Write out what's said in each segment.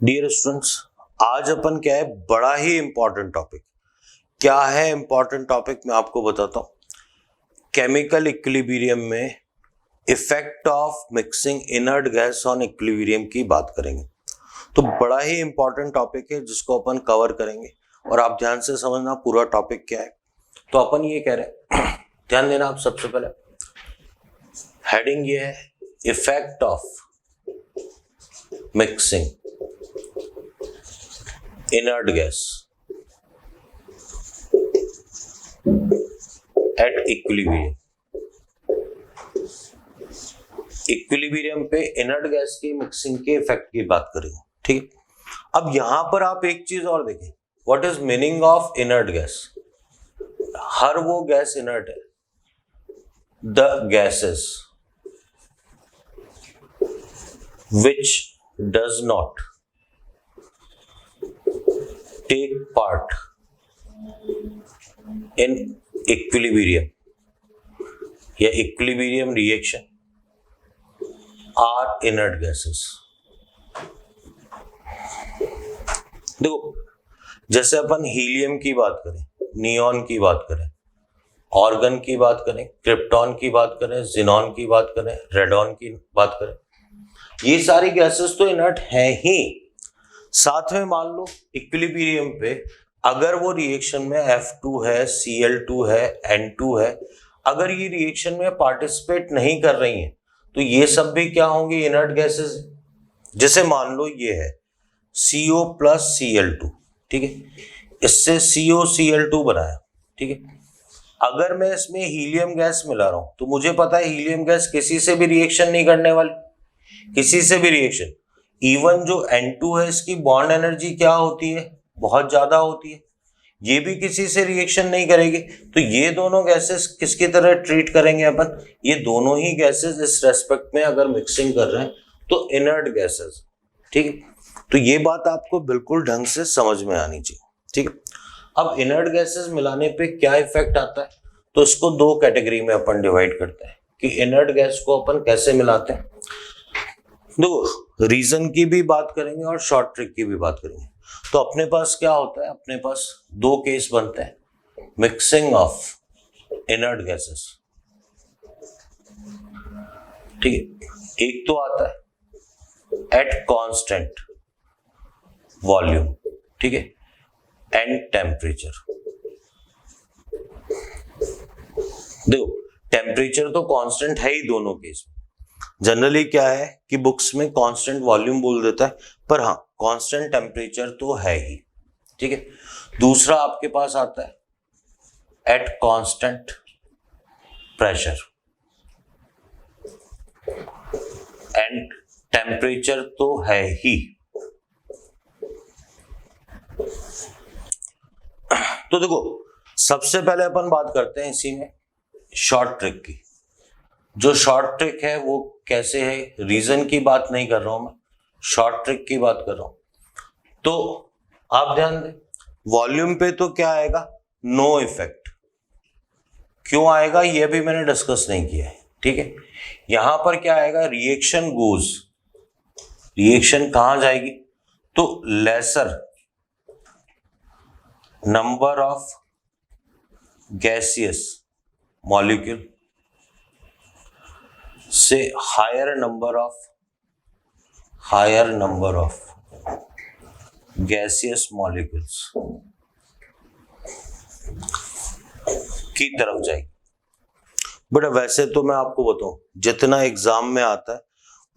Dear students, आज अपन क्या है, बड़ा ही इंपॉर्टेंट टॉपिक। क्या है इंपॉर्टेंट टॉपिक, मैं आपको बताता हूं। केमिकल इक्विलिब्रियम में effect of mixing inert gas on equilibrium की बात करेंगे। तो बड़ा ही इंपॉर्टेंट टॉपिक है जिसको अपन कवर करेंगे और आप ध्यान से समझना पूरा टॉपिक क्या है। तो अपन ये कह रहे हैं, ध्यान देना आप। सबसे पहले हेडिंग ये है, effect of mixing inert gas at equilibrium। Equilibrium पे इनर्ट गैस की मिक्सिंग के इफेक्ट की बात करेंगे, ठीक है। अब यहां पर आप एक चीज और देखें, what is meaning of inert gas. हर वो गैस इनर्ट है, the gases which does not take part in equilibrium या equilibrium reaction are inert gases। देखो, जैसे अपन हीलियम की बात करें, नियॉन की बात करें, ऑर्गन की बात करें, क्रिप्टॉन की बात करें, जिनॉन की बात करें, रेडॉन की बात करें, ये सारी गैसेस तो इनर्ट हैं ही। साथ में मान लो इक्विलिब्रियम पे अगर वो रिएक्शन में F2 है, Cl2 है, N2 है, अगर ये रिएक्शन में पार्टिसिपेट नहीं कर रही हैं तो ये सब भी क्या होंगे, इनर्ट गैसेस। जैसे मान लो ये है CO प्लस Cl2, ठीक है, इससे COCl2 बनाया, ठीक है। अगर मैं इसमें हीलियम गैस मिला रहा हूं तो मुझे पता है हीलियम गैस किसी से भी रिएक्शन नहीं करने वाली, किसी से भी रिएक्शन। इवन जो N2 है इसकी बॉन्ड एनर्जी क्या होती है, बहुत ज्यादा होती है, ये भी किसी से रिएक्शन नहीं करेगी। तो ये दोनों गैसेस किसकी तरह ट्रीट करेंगे अपन, ये दोनों ही गैसेस इस रेस्पेक्ट में अगर मिक्सिंग कर रहे हैं तो इनर्ट गैसेस, ठीक है। तो ये बात आपको बिल्कुल ढंग से समझ में आनी चाहिए, ठीक है। अब इनर्ट गैसेस मिलाने पे क्या इफेक्ट आता है, तो इसको दो कैटेगरी में अपन डिवाइड करते हैं कि इनर्ट गैस को अपन कैसे मिलाते हैं। दो रीजन की भी बात करेंगे और शॉर्ट ट्रिक की भी बात करेंगे। तो अपने पास क्या होता है, अपने पास दो केस बनते हैं मिक्सिंग ऑफ इनर्ट गैसेस, ठीक है। एक तो आता है एट कांस्टेंट वॉल्यूम, ठीक है, एंड टेम्परेचर। देखो, टेम्परेचर तो कांस्टेंट है ही दोनों केस में। जनरली क्या है कि बुक्स में कांस्टेंट वॉल्यूम बोल देता है, पर हाँ कांस्टेंट टेम्परेचर तो है ही, ठीक है। दूसरा आपके पास आता है eight constant pressure and temperature तो है ही। तो देखो, सबसे पहले अपन बात करते हैं इसी में शॉर्ट ट्रिक की। जो शॉर्ट ट्रिक है वो कैसे है, रीजन की बात नहीं कर रहा हूं मैं, शॉर्ट ट्रिक की बात कर रहा हूं। तो आप ध्यान दें, वॉल्यूम पे तो क्या आएगा, नो इफेक्ट। क्यों आएगा ये भी मैंने डिस्कस नहीं किया है, ठीक है। यहां पर क्या आएगा, रिएक्शन गोज, रिएक्शन कहां जाएगी, तो lesser number of gaseous molecule से higher number of gaseous molecules की तरफ जाएगी। बट वैसे तो मैं आपको बताऊं, जितना एग्जाम में आता है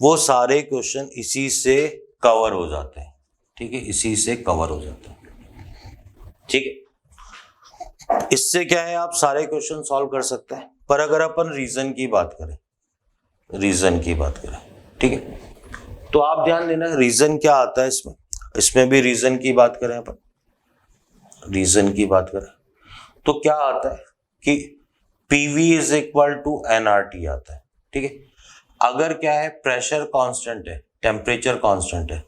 वो सारे क्वेश्चन इसी से कवर हो जाते हैं, ठीक है, इसी से कवर हो जाते हैं, ठीक है। इससे क्या है, आप सारे क्वेश्चन सॉल्व कर सकते हैं। पर अगर अपन रीजन की बात करें, ठीक है, तो आप ध्यान देना रीजन क्या आता है इसमें। इसमें भी रीजन की बात करें अपन, रीजन की बात करें तो क्या आता है कि PV is equal to nRT आता है, ठीक है। अगर क्या है, प्रेशर कांस्टेंट है, टेम्परेचर कांस्टेंट है,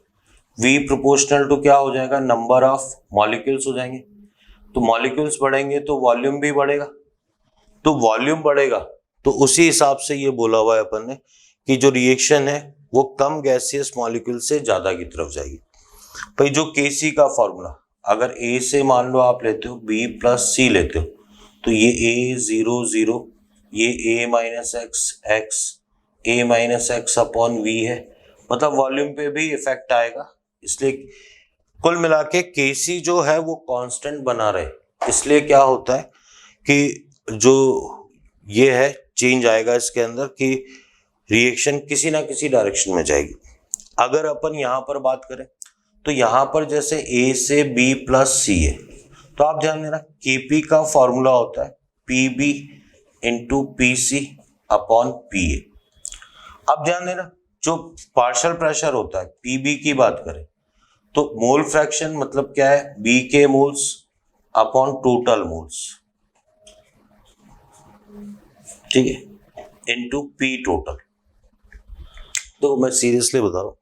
V प्रोपोर्शनल टू क्या हो जाएगा, नंबर ऑफ मॉलिक्यूल्स हो जाएंगे। तो मॉलिक्यूल्स बढ़ेंगे तो वॉल्यूम भी बढ़ेगा, तो वॉल्यूम बढ़ेगा तो उसी हिसाब से ये बोला हुआ है अपन ने कि जो रिएक्शन है वो कम गैसियस मॉलिक्यूल से ज्यादा की तरफ जाएगी। भाई जो Kc का फॉर्मूला, अगर A से मान लो आप लेते हो B प्लस C लेते हो, तो ये A 0 0, ये A minus x A minus x upon V है, मतलब वॉल्यूम पे भी इफेक्ट आएगा। इसलिए कुल मिला के Kc जो है वो कांस्टेंट बना रहे, इसलिए क्या होता है कि जो ये है चेंज आएगा इसके अंदर कि रिएक्शन किसी ना किसी डायरेक्शन में जाएगी। अगर अपन यहाँ पर बात करें तो यहाँ पर जैसे A से B प्लस C है, तो आप ध्यान देना Kp का फॉर्मूला होता है Pb into PC upon PA। अब ध्यान देना जो पार्शियल प्रेशर होता है Pb की बात करें तो मोल फ्रैक्शन मतलब क्या है, B के मोल्स अपॉन टोटल मोल्स, ठीक है, इनटू P टोटल। तो मैं सीरियसली बता रहा हूँ,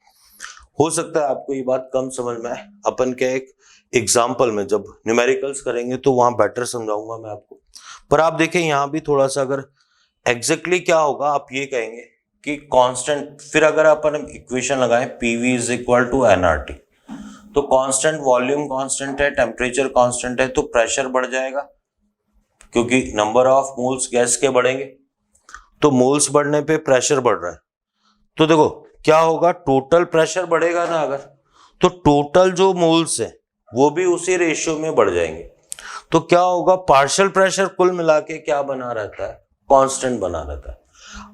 हो सकता है आपको ये बात कम समझ में आए, अपन क्या एक एग्जाम्पल में जब न्यूमेरिकल्स करेंगे तो वहां बेटर समझाऊंगा मैं आपको। पर आप देखें यहाँ भी थोड़ा सा अगर एग्जैक्टली क्या होगा, आप ये कहेंगे कि कांस्टेंट, फिर अगर अपन इक्वेशन लगाएं PV is equal to nRT, तो कांस्टेंट वॉल्यूम कांस्टेंट है, टेम्परेचर कांस्टेंट है, तो प्रेशर बढ़ जाएगा क्योंकि नंबर ऑफ मोल्स गैस के बढ़ेंगे, तो मोल्स बढ़ने पे प्रेशर बढ़ रहा है। तो देखो क्या होगा, टोटल प्रेशर बढ़ेगा ना, अगर तो टोटल जो मोल्स है वो भी उसी रेशियो में बढ़ जाएंगे। तो क्या होगा, पार्शियल प्रेशर कुल मिला के क्या बना रहता है, कांस्टेंट बना रहता है।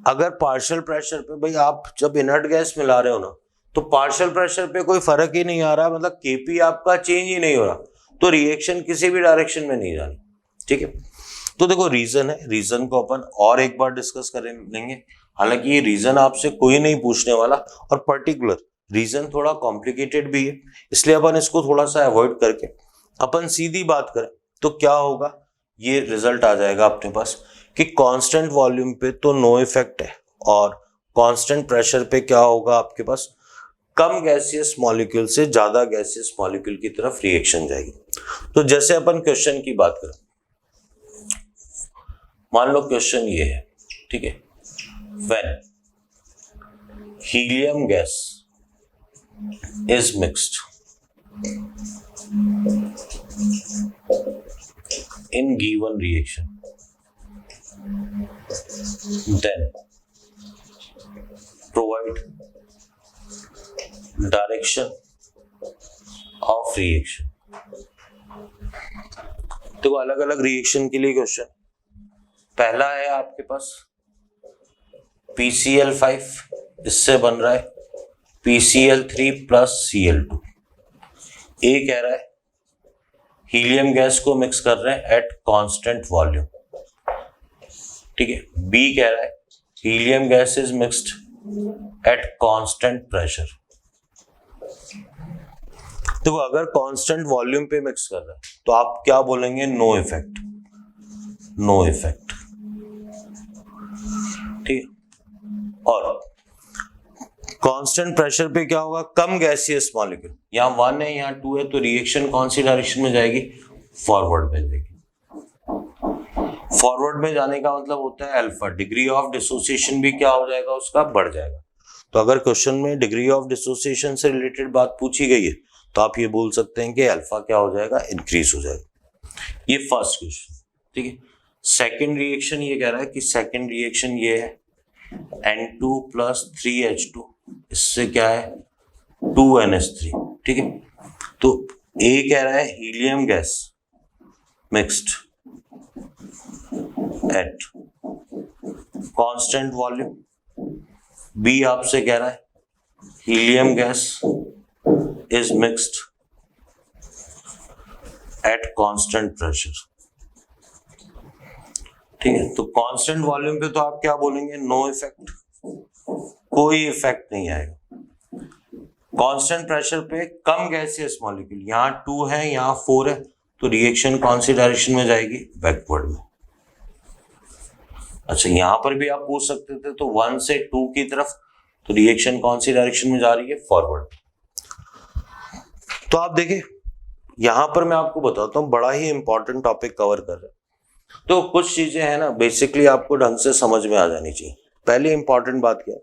अगर पार्शियल प्रेशर पे भाई आप जब इनर्ट गैस मिला रहे हो ना, तो पार्शियल प्रेशर पे कोई फर्क ही नहीं आ रहा, मतलब Kp आपका चेंज ही नहीं हो रहा, तो रिएक्शन किसी भी डायरेक्शन में नहीं जानी, ठीक है। तो देखो रीजन है, रीजन को अपन और एक बार डिस्कस कर लेंगे, हालांकि ये रीजन आपसे कोई नहीं पूछने वाला, और पर्टिकुलर रीजन थोड़ा कॉम्प्लिकेटेड भी है, इसलिए अपन इसको थोड़ा सा अवॉइड करके अपन सीधी बात करें तो क्या होगा, ये रिजल्ट आ जाएगा अपने पास कि कांस्टेंट वॉल्यूम पे तो नो इफेक्ट है, और कांस्टेंट प्रेशर पे क्या होगा आपके पास, कम गैसियस मॉलिक्यूल से ज्यादा गैसियस मॉलिक्यूल की तरफ रिएक्शन जाएगी। तो जैसे अपन क्वेश्चन की बात करें, मान लो क्वेश्चन ये है, ठीक है, when helium gas is mixed in given reaction, then provide direction of reaction। तो अलग अलग रिएक्शन के लिए क्वेश्चन, पहला है आपके पास PCl5, इससे बन रहा है PCl3 प्लस Cl2। ए कह रहा है हीलियम गैस को मिक्स कर रहे हैं एट कांस्टेंट वॉल्यूम, ठीक है। बी कह रहा है helium gas is mixed at constant pressure. तो अगर कांस्टेंट वॉल्यूम पे मिक्स कर रहा है तो आप क्या बोलेंगे, नो इफेक्ट, नो इफेक्ट, ठीक। और कांस्टेंट प्रेशर पे क्या होगा, कम गैसियस मॉलिक्यूल, यहाँ 1 है यहाँ 2 है, तो रिएक्शन कौन सी डायरेक्शन में जाएगी, फॉरवर्ड में जाएगी। फॉरवर्ड में जाने का मतलब होता है अल्फा, डिग्री ऑफ डिसोसिएशन भी क्या हो जाएगा, उसका बढ़ जाएगा। तो अगर क्वेश्चन में डिग्री ऑफ डिसोसिएशन से रिलेटेड बात पूछी गई है तो आप ये बोल सकते हैं कि अल्फा क्या हो जाएगा, इंक्रीज हो जाएगा। ये फर्स्ट क्वेश्चन, ठीक है। सेकेंड रिएक्शन ये कह रहा है कि सेकेंड रिएक्शन ये है N2 प्लस 3H2, इससे क्या है 2NH3, ठीक है। तो ए कह रहा है helium gas mixed at constant volume, B आपसे कह रहा है helium gas is mixed at constant pressure, ठीक है। तो कांस्टेंट वॉल्यूम पे तो आप क्या बोलेंगे, नो इफेक्ट, कोई इफेक्ट नहीं आएगा। कांस्टेंट प्रेशर पे कम गैसियस मॉलिक्यूल, यहाँ 2 है यहाँ 4 है, तो रिएक्शन कौन सी डायरेक्शन में जाएगी, बैकवर्ड में। अच्छा यहाँ पर भी आप पूछ सकते थे, तो 1 से 2 की तरफ, तो रिएक्शन कौन सी डायरेक्शन में जा रही है, फॉरवर्ड। तो आप देखिए यहां पर मैं आपको बताता हूं, बड़ा ही इंपॉर्टेंट टॉपिक कवर कर रहे हैं, तो कुछ चीजें हैं ना बेसिकली आपको ढंग से समझ में आ जानी चाहिए। पहली इंपॉर्टेंट बात क्या है,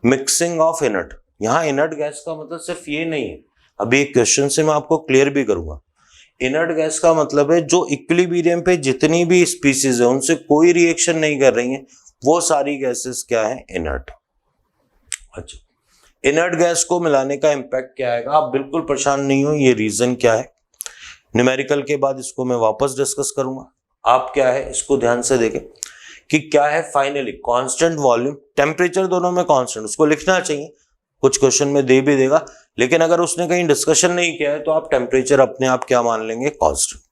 मिक्सिंग ऑफ इनर्ट। यहाँ इनर्ट गैस का मतलब सिर्फ ये नहीं है अभी एक क्वेश्चन से मैं आपको क्लियर भी करूंगा। इनर्ट गैस का मतलब है जो इक्विलिब्रियम पे जितनी भी स्पीसीज है उनसे कोई रिएक्शन नहीं कर रही हैं, वो सारी गैसेस क्या है, इनर्ट। अच्छा, इनर्ट गैस को मिलाने का इंपैक्ट क्या आएगा, आप बिल्कुल परेशान नहीं हो, ये रीजन क्या है, न्यूमेरिकल के बाद इसको मैं वापस डिस्कस करूंगा। आप क्या है इसको ध्यान से देखें कि क्या है, फाइनली कांस्टेंट वॉल्यूम, टेम्परेचर दोनों में कांस्टेंट, उसको लिखना चाहिए, कुछ क्वेश्चन में दे भी देगा, लेकिन अगर उसने कहीं डिस्कशन नहीं किया है तो आप टेम्परेचर अपने आप क्या मान लेंगे, कांस्टेंट।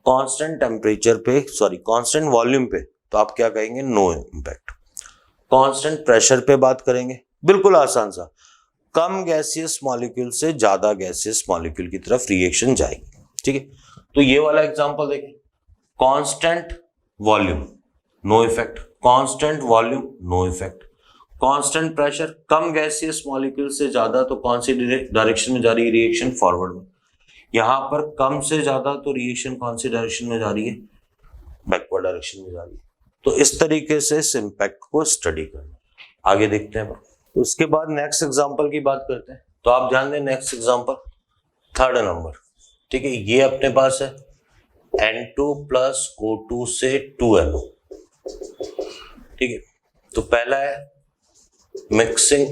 कांस्टेंट टेम्परेचर पे, सॉरी कांस्टेंट वॉल्यूम पे तो आप क्या कहेंगे, नो इंपैक्ट। कांस्टेंट प्रेशर पे बात करेंगे, बिल्कुल आसान सा, कम गैसियस मॉलिक्यूल से ज्यादा गैसियस मॉलिक्यूल की तरफ रिएक्शन जाएगी, ठीक है। तो ये वाला एग्जांपल देखें, constant volume no effect, constant volume no effect, constant pressure, कम गैसियस मॉलिक्यूल से ज्यादा तो कौन सी डायरेक्शन में जा रही है रिएक्शन, फॉरवर्ड में। यहां पर कम से ज्यादा तो रिएक्शन कौन सी डायरेक्शन में जा रही है, बैकवर्ड डायरेक्शन में जा रही है। तो इस तरीके से इस इंपैक्ट को स्टडी करना, आगे देखते हैं। तो उसके बाद नेक्स्ट एग्जांपल की बात करते हैं। तो आप ध्यान दें, नेक्स्ट एग्जांपल थर्ड नंबर, ठीक है, ये अपने पास है N2 प्लस O2 से 2NO, ठीक है। तो पहला है mixing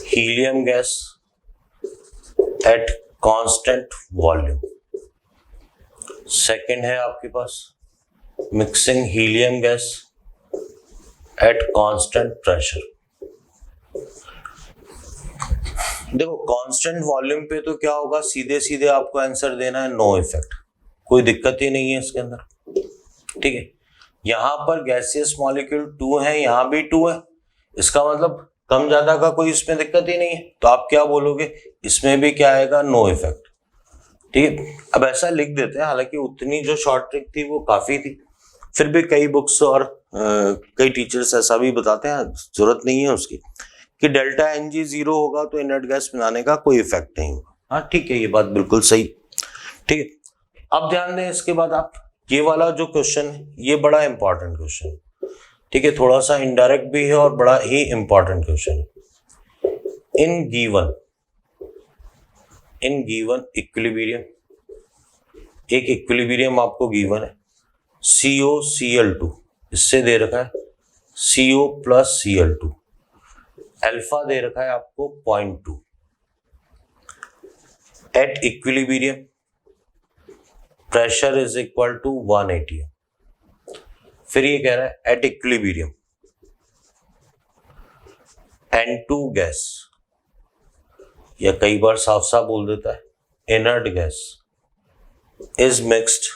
helium gas at constant volume, second है आपके पास mixing helium gas at constant pressure. देखो कांस्टेंट वॉल्यूम पे तो क्या होगा, सीधे सीधे आपको आंसर देना है नो इफेक्ट, कोई दिक्कत ही नहीं है इसके अंदर, ठीक है। यहां पर गैसियस मॉलिक्यूल 2 है, यहां भी 2 है, इसका मतलब कम ज्यादा का कोई इसमें दिक्कत ही नहीं है, तो आप क्या बोलोगे, इसमें भी क्या आएगा, नो इफेक्ट, ठीक है। अब ऐसा लिख देते हैं, हालांकि उतनी जो शॉर्ट ट्रिक थी वो काफी थी, फिर भी कई बुक्स और कई टीचर्स ऐसा भी बताते हैं, जरूरत नहीं है उसकी, कि डेल्टा Ng 0 होगा तो इनर्ट गैस मिलाने का कोई इफेक्ट नहीं होगा। हाँ ठीक है, ये बात बिल्कुल सही, ठीक है। अब ध्यान दें, इसके बाद आप ये वाला जो क्वेश्चन है ये बड़ा इंपॉर्टेंट क्वेश्चन है, ठीक है, थोड़ा सा इनडायरेक्ट भी है और बड़ा ही इंपॉर्टेंट क्वेश्चन है। इन गिवन इक्विलिब्रियम, एक इक्विलिब्रियम आपको गिवन है, COCl2, इससे दे रखा है CO प्लस Cl2, अल्फा दे रखा है आपको 0.2, at equilibrium pressure is equal to 1 atm। फिर ये कह रहा है एट इक्विलिब्रियम N2 गैस, या कई बार साफ साफ बोल देता है inert gas is mixed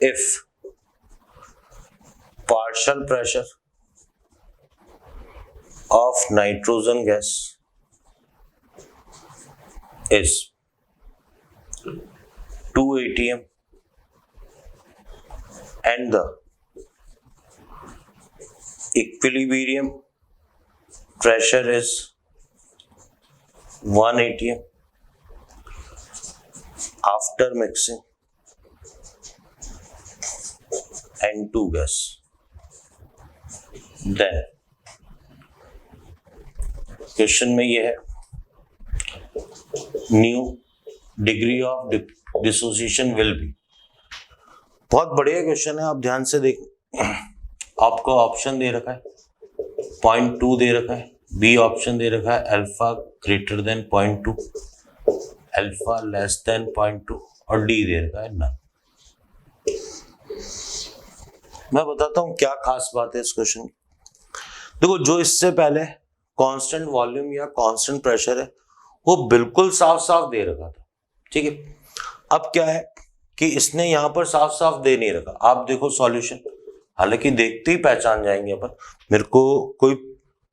if partial pressure of nitrogen gas is 2 atm and the equilibrium pressure is 1 atm after mixing N2 gas, then question में ये है new degree of dissociation will be. बहुत बढ़िया क्वेश्चन है, आप ध्यान से देखें, आपको ऑप्शन दे रखा है 0.2 दे रखा है, बी ऑप्शन दे रखा है alpha greater than 0.2, alpha less than 0.2 और डी दे रखा है नन। मैं बताता हूं क्या खास बात है इस क्वेश्चन की। देखो जो इससे पहले कांस्टेंट वॉल्यूम या कांस्टेंट प्रेशर है वो बिल्कुल साफ साफ दे रखा था, ठीक है। अब क्या है कि इसने यहां पर साफ साफ दे नहीं रखा। आप देखो सॉल्यूशन, हालांकि देखते ही पहचान जाएंगे अपन, मेरे को कोई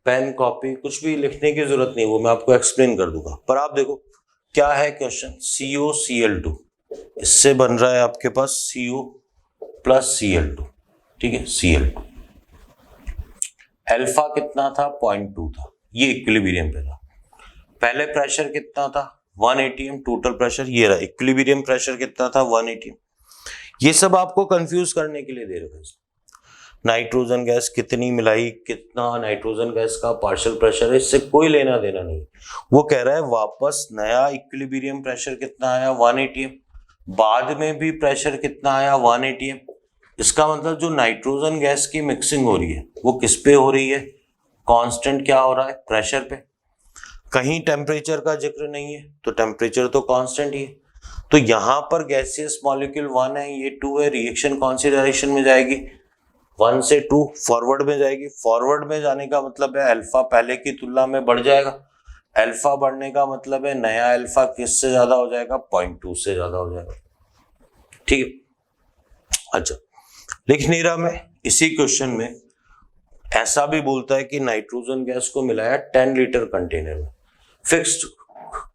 पेन कॉपी कुछ भी लिखने की जरूरत नहीं, वो मैं आपको एक्सप्लेन कर दूंगा। पर आप देखो क्या है क्वेश्चन, COCl2, इससे बन रहा है आपके पास CO प्लस Cl2, ठीक है, Cl2। अल्फा कितना था, 0.2 था, ये इक्विलिब्रियम पे था। पहले प्रेशर कितना था, 1 atm टोटल प्रेशर, ये रहा इक्विलिब्रियम प्रेशर कितना था, 1 atm। ये सब आपको कंफ्यूज करने के लिए दे रखा है। नाइट्रोजन गैस कितनी मिलाई, कितना नाइट्रोजन गैस का पार्शियल प्रेशर है, इससे कोई लेना देना नहीं। वो कह रहा है वापस नया इक्विलिब्रियम प्रेशर कितना आया 1 atm, बाद में भी प्रेशर कितना आया 1 atm। इसका मतलब जो नाइट्रोजन गैस की मिक्सिंग हो रही है वो किस पे हो रही है, कांस्टेंट क्या हो रहा है, प्रेशर पे। कहीं टेम्परेचर का जिक्र नहीं है, तो टेम्परेचर तो कांस्टेंट ही है। तो यहां पर गैसियस मॉलिक्यूल 1 है, ये 2 है, रिएक्शन कौन सी डायरेक्शन में जाएगी, 1 से 2 फॉरवर्ड में जाएगी। फॉरवर्ड में जाने का मतलब है अल्फा पहले की तुलना में बढ़ जाएगा, अल्फा बढ़ने का मतलब है नया अल्फा किससे ज्यादा हो जाएगा, 0.2 से ज्यादा हो जाएगा। ठीक है, अच्छा लिख नहीं रहा मैं। इसी क्वेश्चन में ऐसा भी बोलता है कि नाइट्रोजन गैस को मिलाया 10 लीटर कंटेनर में, फिक्स्ड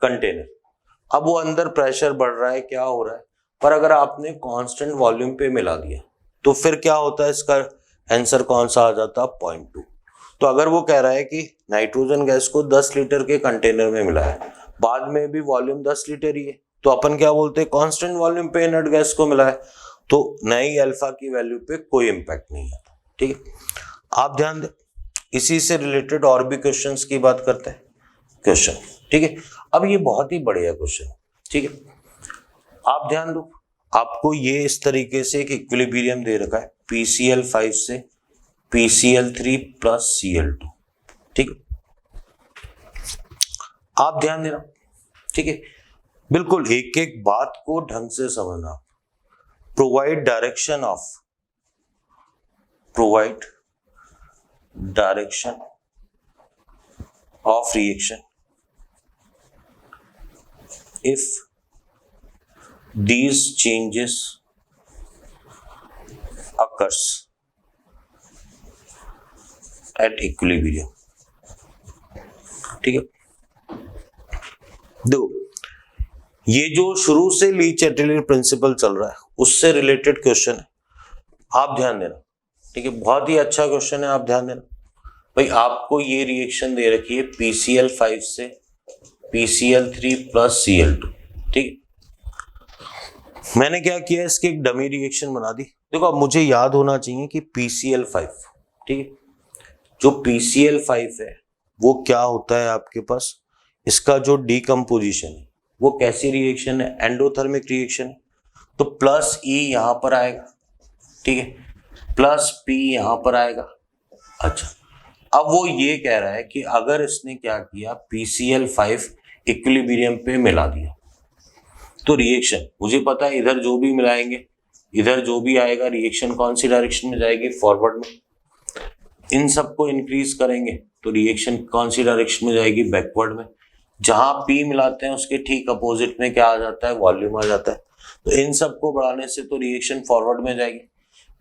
कंटेनर। अब वो अंदर प्रेशर बढ़ रहा है, क्या हो रहा है, पर अगर आपने कांस्टेंट वॉल्यूम पे मिला दिया तो फिर क्या होता है, इसका आंसर कौन सा आ जाता है, 0.2। तो अगर वो कह रहा है कि नाइट्रोजन गैस को 10 लीटर के कंटेनर में मिला है, बाद में भी वॉल्यूम 10 लीटर ही है, तो अपन क्या बोलते हैं, कांस्टेंट वॉल्यूम पे इनर्ट गैस को मिला है, तो नई अल्फा की वैल्यू पे कोई इंपैक्ट नहीं आता। ठीक है, आप ध्यान दें। इसी से रिलेटेड और भी क्वेश्चंस की बात करते हैं, क्वेश्चन। ठीक है, अब ये बहुत ही बढ़िया क्वेश्चन है। ठीक है, आप ध्यान दो, आपको ये इस तरीके से एक इक्विलिब्रियम दे रखा है, PCl5 से PCl3 प्लस Cl2। ठीक है, आप ध्यान देना। ठीक है, बिल्कुल एक एक बात को ढंग से समझना। Provide direction of reaction if these changes occurs at equilibrium। ठीक है, देखो ये जो शुरू से ली चैटलियर प्रिंसिपल चल रहा है उससे रिलेटेड क्वेश्चन है, आप ध्यान देना। ठीक है, बहुत ही अच्छा क्वेश्चन है, आप ध्यान देना। भाई आपको ये रिएक्शन दे रखी है PCl5 से PCl3 प्लस Cl2। ठीक, मैंने क्या किया, इसकी एक डमी रिएक्शन बना दी। देखो अब मुझे याद होना चाहिए कि PCl5, ठीक है, जो PCl5 है वो क्या होता है आपके पास, इसका जो डीकम्पोजिशन है वो कैसी रिएक्शन है, एंडोथर्मिक रिएक्शन है। तो प्लस E यहां पर आएगा, ठीक है, प्लस P यहां पर आएगा। अच्छा, अब वो ये कह रहा है कि अगर इसने क्या किया, PCl5 इक्विलिब्रियम पे मिला दिया तो रिएक्शन, मुझे पता है इधर जो भी मिलाएंगे, इधर जो भी आएगा, रिएक्शन कौन सी डायरेक्शन में जाएगी, फॉरवर्ड में। इन सबको इंक्रीज करेंगे तो रिएक्शन कौन सी डायरेक्शन में जाएगी, बैकवर्ड में। जहां P मिलाते हैं उसके ठीक अपोजिट में क्या आ जाता है, वॉल्यूम आ जाता है। तो इन सबको बढ़ाने से तो रिएक्शन फॉरवर्ड में जाएगी,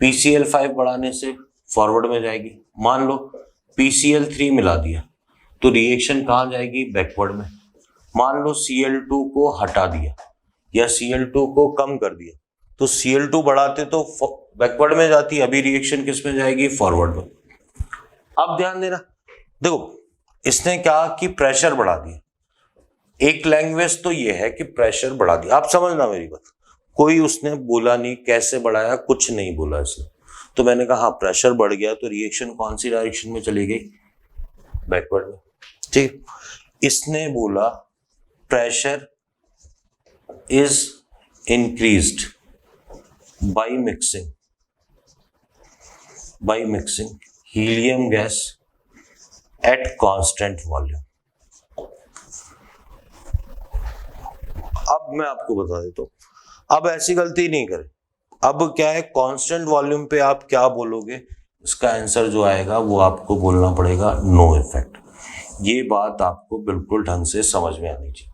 PCl5 बढ़ाने से फॉरवर्ड में जाएगी। मान लो PCl3 मिला दिया तो रिएक्शन कहाँ जाएगी, बैकवर्ड में। मान लो Cl2 को हटा दिया या Cl2 को कम कर दिया तो Cl2 बढ़ाते तो बैकवर्ड में जाती, अभी रिएक्शन किस में जाएगी, फॉरवर्ड में। अब ध्यान देना, देखो इसने क्या कि प्रेशर बढ़ा दिया। एक लैंग्वेज तो ये है कि प्रेशर बढ़ा दिया, आप समझना मेरी बात, कोई उसने बोला नहीं कैसे बढ़ाया, कुछ नहीं बोला इसने। तो मैंने कहा हाँ प्रेशर बढ़ गया तो रिएक्शन कौन सी डायरेक्शन में चली गई, बैकवर्ड में। ठीक, इसने बोला pressure is increased by mixing helium gas at constant volume. अब मैं आपको बता देता हूं, अब ऐसी गलती नहीं करें। अब क्या है, कांस्टेंट वॉल्यूम पे आप क्या बोलोगे, इसका आंसर जो आएगा वो आपको बोलना पड़ेगा नो इफेक्ट। ये बात आपको बिल्कुल ढंग से समझ में आनी चाहिए।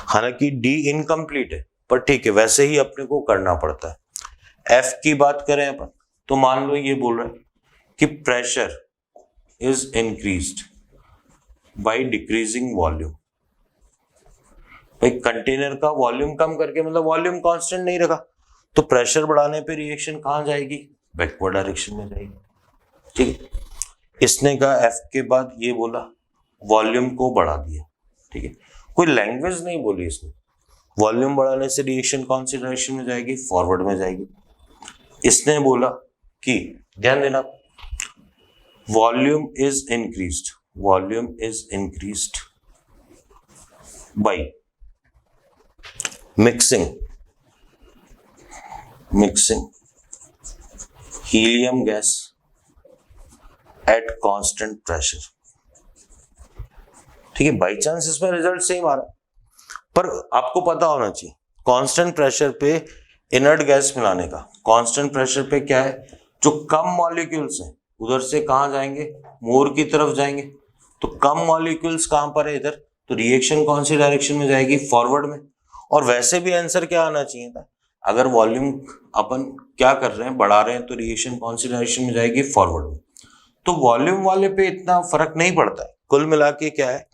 हालांकि डी इनकम्प्लीट है पर ठीक है, वैसे ही अपने को करना पड़ता है। एफ की बात करें अपन तो मान लो ये बोल रहा है कि pressure is increased by decreasing volume. भाई कंटेनर का वॉल्यूम कम करके मतलब वॉल्यूम कांस्टेंट नहीं रखा, तो प्रेशर बढ़ाने पे रिएक्शन कहां जाएगी, बैकवर्ड डायरेक्शन में जाएगी। ठीक है, इसने कहा एफ के बाद ये बोला वॉल्यूम को बढ़ा दिया। ठीक है, कोई लैंग्वेज नहीं बोली इसने, वॉल्यूम बढ़ाने से रिएक्शन कौन सी डायरेक्शन में जाएगी, फॉरवर्ड में जाएगी। इसने बोला कि ध्यान देना, volume is increased, volume is increased by mixing helium gas at constant pressure. ठीक है, बाई चांस इसमें रिजल्ट सेम आ रहा है, पर आपको पता होना चाहिए कांस्टेंट प्रेशर पे इनर्ट गैस मिलाने का, कांस्टेंट प्रेशर पे क्या है, जो कम मॉलिक्यूल्स हैं उधर से कहां जाएंगे, मोर की तरफ जाएंगे। तो कम मॉलिक्यूल्स कहां पर है, इधर, तो रिएक्शन कौन सी डायरेक्शन में जाएगी, फॉरवर्ड में। और वैसे भी आंसर क्या आना चाहिए था, अगर वॉल्यूम अपन क्या कर रहे हैं, बढ़ा रहे हैं, तो रिएक्शन कौन सी डायरेक्शन में जाएगी, फॉरवर्ड में। तो वॉल्यूम वाले पे इतना फर्क नहीं पड़ता है। कुल मिला के क्या है,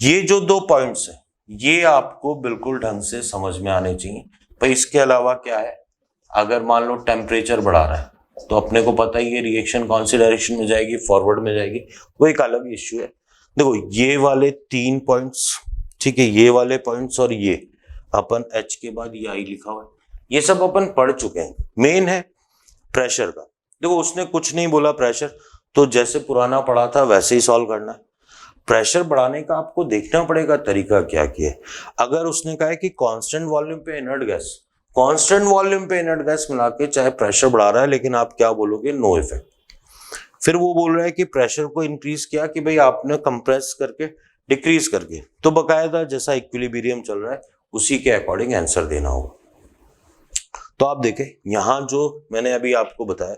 ये जो 2 पॉइंट्स है ये आपको बिल्कुल ढंग से समझ में आने चाहिए। पर इसके अलावा क्या है, अगर मान लो टेम्परेचर बढ़ा रहा है तो अपने को पता ही है रिएक्शन कौन सी डायरेक्शन में जाएगी, फॉरवर्ड में जाएगी, वो एक अलग इश्यू है। देखो ये वाले 3 पॉइंट्स, ठीक है, ये वाले पॉइंट्स और ये अपन H के बाद ये I लिखा हुआ है, ये सब अपन पढ़ चुके हैं। मेन है प्रेशर का। देखो उसने कुछ नहीं बोला प्रेशर, तो जैसे पुराना पढ़ा था वैसे ही सॉल्व करना है। प्रेशर बढ़ाने का आपको देखना पड़ेगा तरीका क्या किया है। अगर उसने कहा है कि कांस्टेंट वॉल्यूम पे इनर्ट गैस, कांस्टेंट वॉल्यूम पे इनर्ट गैस मिला के चाहे प्रेशर बढ़ा रहा है, लेकिन आप क्या बोलोगे, नो इफेक्ट। फिर वो बोल रहा है कि प्रेशर को इंक्रीज किया कि भाई आपने कंप्रेस करके डिक्रीज करके, तो बकायदा जैसा इक्विलिब्रियम चल रहा है उसी के अकॉर्डिंग आंसर देना होगा। तो आप देखें यहां जो मैंने अभी आपको बताया,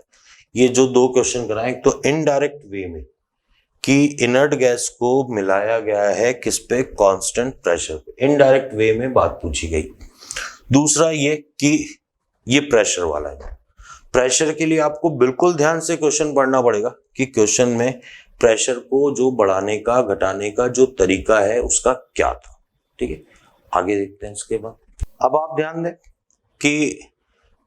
ये जो 2 क्वेश्चन कराए, एक तो इनडायरेक्ट वे में कि इनर्ट गैस को मिलाया गया है किस पे, कांस्टेंट प्रेशर पे, इनडायरेक्ट वे में बात पूछी गई। दूसरा ये कि ये प्रेशर वाला है। प्रेशर के लिए आपको बिल्कुल ध्यान से क्वेश्चन पढ़ना पड़ेगा कि क्वेश्चन में प्रेशर को जो बढ़ाने का घटाने का जो तरीका है उसका क्या था। ठीक है, आगे देखते हैं इसके बाद। अब आप ध्यान दें कि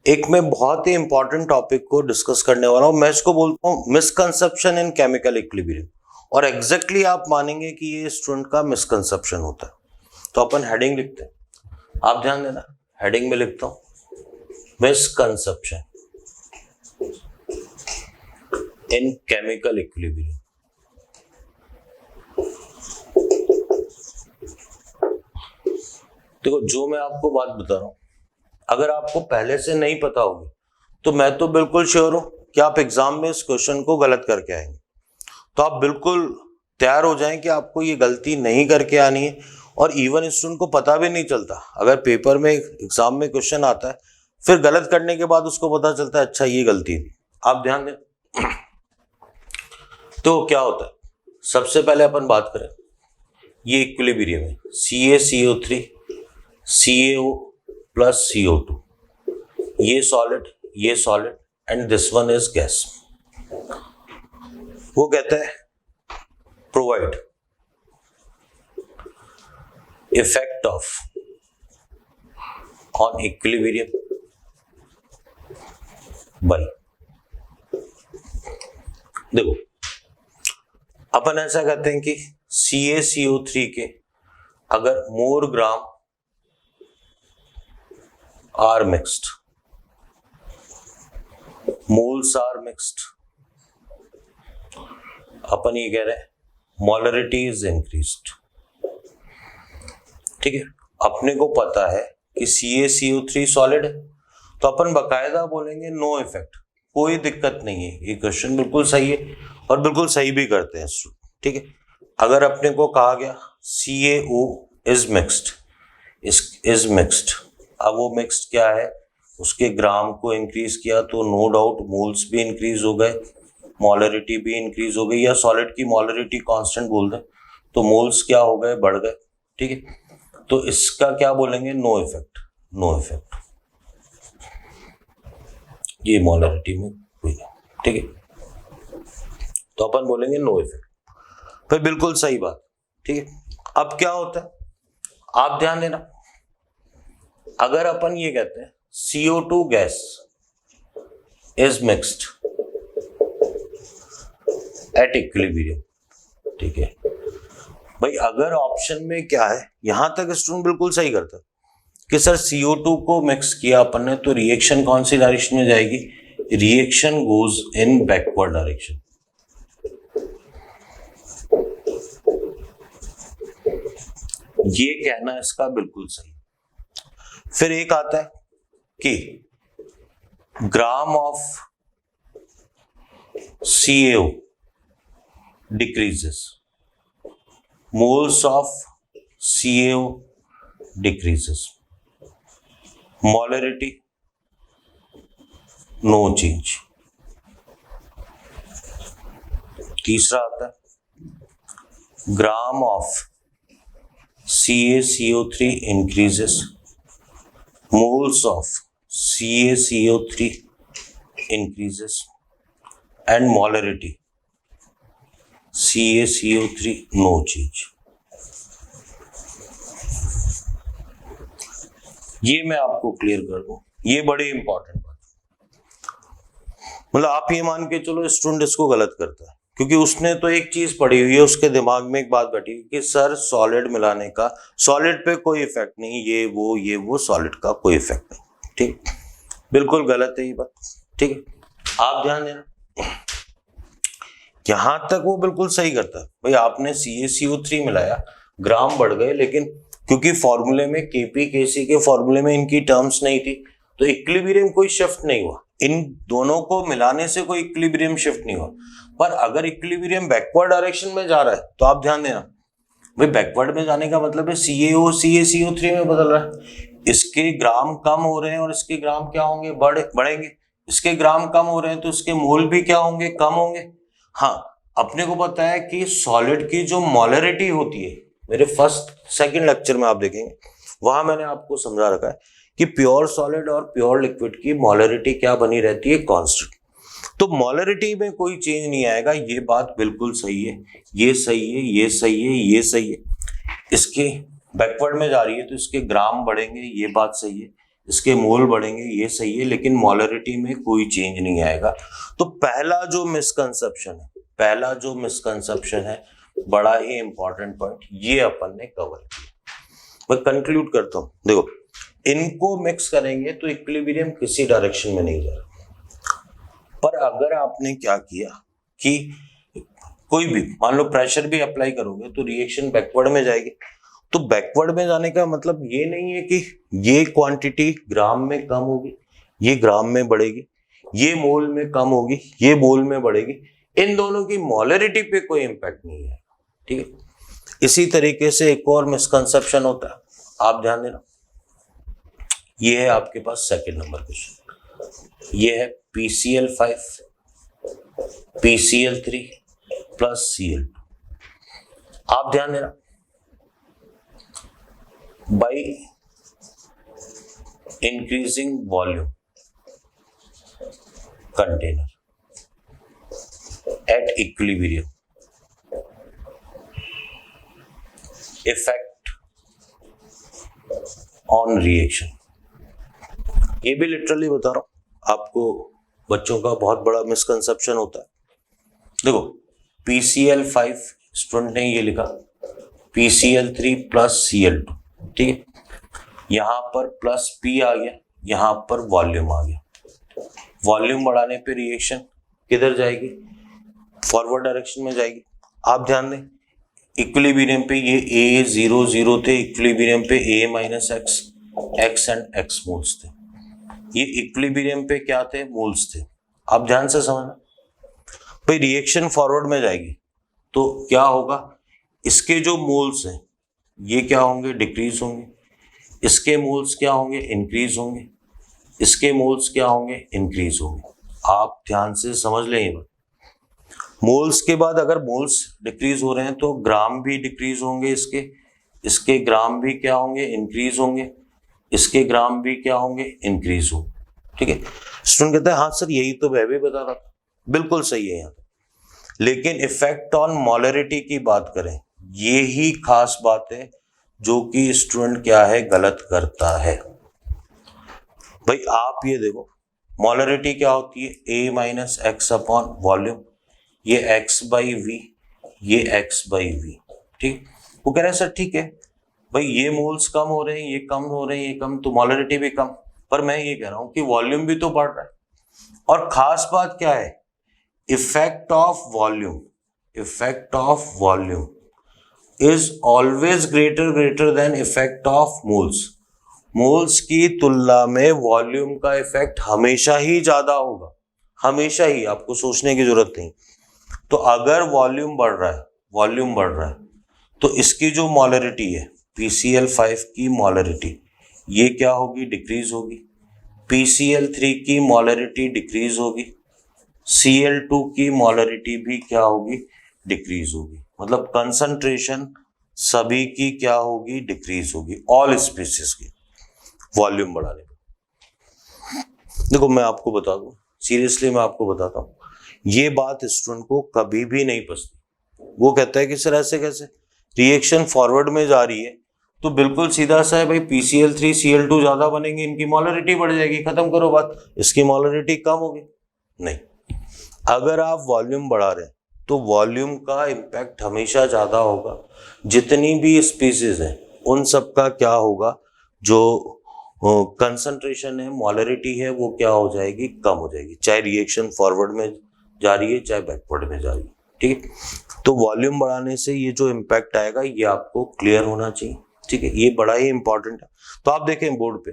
एक मैं बहुत ही इंपॉर्टेंट टॉपिक को डिस्कस करने वाला हूं, मैं इसको बोलता हूं मिसकंसेप्शन इन केमिकल इक्विलिब्रियम। और एग्जैक्टली आप मानेंगे कि ये स्टूडेंट का मिसकंसेप्शन होता है। तो अपन हेडिंग लिखते हैं, आप ध्यान देना, हेडिंग में लिखता हूं मिसकंसेप्शन इन केमिकल इक्विलिब्रियम। देखो जो मैं आपको बात बता रहा हूं, अगर आपको पहले से नहीं पता होगी तो मैं तो बिल्कुल श्योर हूं कि आप एग्जाम में इस क्वेश्चन को गलत करके आएंगे। तो आप बिल्कुल तैयार हो जाएं कि आपको ये गलती नहीं करके आनी है। और इवन स्टूडेंट को पता भी नहीं चलता, अगर पेपर में एग्जाम में क्वेश्चन आता है फिर गलत करने के बाद उसको पता चलता है अच्छा ये गलती थी। आप ध्यान दें, तो क्या होता है, सबसे पहले अपन बात करें, ये इक्विलिब्रियम है, CaCO3 CaO प्लस CO2, ये solid and this one is gas. वो कहता है provide effect of on equilibrium by, देखो अपन ऐसा कहते हैं कि CaCO3 के अगर more gram are mixed, moles are mixed, अपन ये कह रहे हैं मोलरिटी इज इंक्रीज्ड। ठीक है, अपने को पता है कि CaCO3 सॉलिड है, तो अपन बकायदा बोलेंगे नो इफेक्ट, कोई दिक्कत नहीं है। ये क्वेश्चन बिल्कुल सही है और बिल्कुल सही भी करते हैं। ठीक है, अगर अपने को कहा गया CaO इज मिक्स्ड, अब वो मिक्स्ड क्या है, उसके ग्राम को इंक्रीज किया तो नो डाउट मोल्स भी इंक्रीज हो गए, मोलरिटी भी इंक्रीज हो गई, या सॉलिड की मोलरिटी कांस्टेंट बोल दें तो मोल्स क्या हो गए, बढ़ गए। ठीक है, तो इसका क्या बोलेंगे, नो इफेक्ट, ये मोलरिटी में हुई है। ठीक है, तो अपन बोलेंगे नो इफेक्ट, फिर बिल्कुल सही बात। ठीक है, अब क्या होता है, आप ध्यान देना, अगर अपन ये कहते हैं CO2 gas is mixed at equilibrium. ठीक है भाई, अगर ऑप्शन में क्या है, यहां तक स्टूडेंट बिल्कुल सही करता है कि सर CO2 को मिक्स किया अपन ने तो रिएक्शन कौन सी डायरेक्शन में जाएगी, reaction goes in backward direction. ये कहना इसका बिल्कुल सही। फिर एक आता है कि gram of CaO decreases, moles of CaO decreases, molarity no change। तीसरा आता है gram of CaCO3 increases, moles of CaCO3 increases and molarity CaCO3 no change। ये मैं आपको क्लियर कर दूं, ये बड़ी इंपॉर्टेंट बात है। मतलब आप ये मान के चलो स्टूडेंट इसको गलत करता है, क्योंकि उसने तो एक चीज पढ़ी हुई है, उसके दिमाग में एक बात बैठी है कि सर सॉलिड मिलाने का सॉलिड पे कोई इफेक्ट नहीं, ये वो सॉलिड का कोई इफेक्ट नहीं। ठीक, बिल्कुल गलत है ये बात। ठीक है, आप ध्यान देना, यहां तक वो बिल्कुल सही करता है। भाई आपने CaCO3 मिलाया, ग्राम बढ़ गए, लेकिन क्योंकि फॉर्मूले में Kp Kc के फॉर्मूले में इनकी टर्म्स नहीं थी, तो इक्विलिब्रियम कोई शिफ्ट नहीं हुआ। इन दोनों को मिलाने से कोई इक्विलिब्रियम शिफ्ट नहीं हुआ। पर अगर इक्विलिब्रियम बैकवर्ड डायरेक्शन में जा रहा है तो आप ध्यान देना, भाई बैकवर्ड में जाने का मतलब है CaO CaCO3 में बदल रहा है। इसके ग्राम कम हो रहे हैं और इसके ग्राम क्या होंगे, बढ़ेंगे। इसके ग्राम कम हो रहे हैं तो इसके मोल भी क्या होंगे, कम होंगे। हाँ, अपने को पता है कि सॉलिड की जो मोलरिटी होती है, मेरे फर्स्ट सेकंड लेक्चर में आप देखेंगे, वहां मैंने आपको समझा रखा है कि प्योर सॉलिड और प्योर लिक्विड की मोलरिटी क्या बनी रहती है, कांस्टेंट। तो मोलरिटी में कोई चेंज नहीं आएगा, ये बात बिल्कुल सही है। ये सही है, ये सही है, ये सही है। इसके बैकवर्ड में जा रही है तो इसके ग्राम बढ़ेंगे, ये बात सही है। इसके मोल बढ़ेंगे, ये सही है, लेकिन मोलरिटी में कोई चेंज नहीं आएगा। तो पहला जो मिसकंसेप्शन है बड़ा ही इंपॉर्टेंट पॉइंट, ये अपन ने कवर किया। मैं कंक्लूड करता हूं, देखो इनको मिक्स करेंगे तो इक्विलिब्रियम किसी डायरेक्शन में नहीं जा रहा। पर अगर आपने क्या किया कि कोई भी मान लो प्रेशर भी अप्लाई करोगे तो रिएक्शन बैकवर्ड में जाएगी। तो बैकवर्ड में जाने का मतलब ये नहीं है कि ये क्वांटिटी ग्राम में कम होगी, ये ग्राम में बढ़ेगी, ये मोल में कम होगी, ये मोल में बढ़ेगी। इन दोनों की मोलरिटी पे कोई इंपैक्ट नहीं है। ठीक है, इसी तरीके से एक और मिसकंसेप्शन होता है, आप ध्यान देना। ये है आपके पास सेकंड नंबर क्वेश्चन, ये है PCl5 PCl3 प्लस Cl2। आप ध्यान देना, by increasing volume container at equilibrium, effect on reaction। ये भी लिटरली बता रहा हूं आपको, बच्चों का बहुत बड़ा मिसकंसेप्शन होता है। देखो PCl5 स्टूडेंट ने ये लिखा, PCl3 प्लस Cl2। ठीक है, यहां पर प्लस P आ गया, यहां पर वॉल्यूम आ गया। वॉल्यूम बढ़ाने पे रिएक्शन किधर जाएगी, फॉरवर्ड डायरेक्शन में जाएगी। आप ध्यान दें, इक्विलिब्रियम पे ये A00 थे, इक्विलिब्रियम पे A minus x and x moles थे। ये इक्विलिब्रियम पे क्या थे, मोल्स थे। आप ध्यान से समझना, भाई रिएक्शन फॉरवर्ड में जाएगी तो क्या होगा, इसके जो मोल्स हैं ये क्या होंगे, डिक्रीज होंगे। इसके मोल्स क्या होंगे, इंक्रीज होंगे। इसके मोल्स क्या होंगे, इंक्रीज होंगे। आप ध्यान से समझ लें ये बात। मोल्स के बाद अगर मोल्स डिक्रीज हो रहे हैं तो ग्राम भी डिक्रीज होंगे, इसके ग्राम भी क्या होंगे, इंक्रीज होंगे। इसके ग्राम भी क्या होंगे, इंक्रीज होंगे। ठीक है, स्टूडेंट कहता है हाँ सर यही तो मैं भी बता रहा था, बिल्कुल सही है यहाँ। लेकिन इफेक्ट ऑन मोलरिटी की बात करें, ये ही खास बात है जो कि स्टूडेंट क्या है, गलत करता है। भाई आप ये देखो, मोलरिटी क्या होती है, A minus x upon volume, ये x बाई वी, ये x बाई वी। ठीक, वो कह रहे हैं सर ठीक है भाई ये मोल्स कम हो रहे हैं, ये कम हो रहे हैं, ये कम, तो मोलरिटी भी कम। पर मैं ये कह रहा हूं कि वॉल्यूम भी तो बढ़ रहा है। और खास बात क्या है, effect of volume is always greater than effect of moles की तुलना में वॉल्यूम का इफेक्ट हमेशा ही ज्यादा होगा, हमेशा ही, आपको सोचने की जरूरत नहीं। तो अगर वॉल्यूम बढ़ रहा है तो इसकी जो मॉलरिटी है PCl5 की मॉलरिटी ये क्या होगी, डिक्रीज होगी। PCl3 की मॉलरिटी डिक्रीज होगी, Cl2 की मॉलरिटी भी क्या होगी, डिक्रीज होगी। मतलब कंसंट्रेशन सभी की क्या होगी, डिक्रीज होगी, ऑल स्पीसीज की वॉल्यूम बढ़ाने पे। देखो मैं आपको बता दूं, सीरियसली मैं आपको बताता हूं, ये बात स्टूडेंट को कभी भी नहीं पसंदी। वो कहता है कि सर ऐसे कैसे, रिएक्शन फॉरवर्ड में जा रही है तो बिल्कुल सीधा सा है भाई, PCl3 Cl2 ज्यादा बनेंगे, इनकी मॉलरिटी बढ़ जाएगी, खत्म करो बात, इसकी मॉलरिटी कम होगी। नहीं, अगर आप वॉल्यूम बढ़ा रहे हैं तो वॉल्यूम का इम्पैक्ट हमेशा ज्यादा होगा। जितनी भी स्पीसीज हैं उन सब का क्या होगा, जो कंसंट्रेशन है, मॉलरिटी है, वो क्या हो जाएगी, कम हो जाएगी, चाहे रिएक्शन फॉरवर्ड में जा रही है चाहे बैकवर्ड में जा रही है। ठीक है, तो वॉल्यूम बढ़ाने से ये जो इम्पैक्ट आएगा ये आपको क्लियर होना चाहिए। ठीक है, ये बड़ा ही इंपॉर्टेंट है। तो आप देखें बोर्ड पे,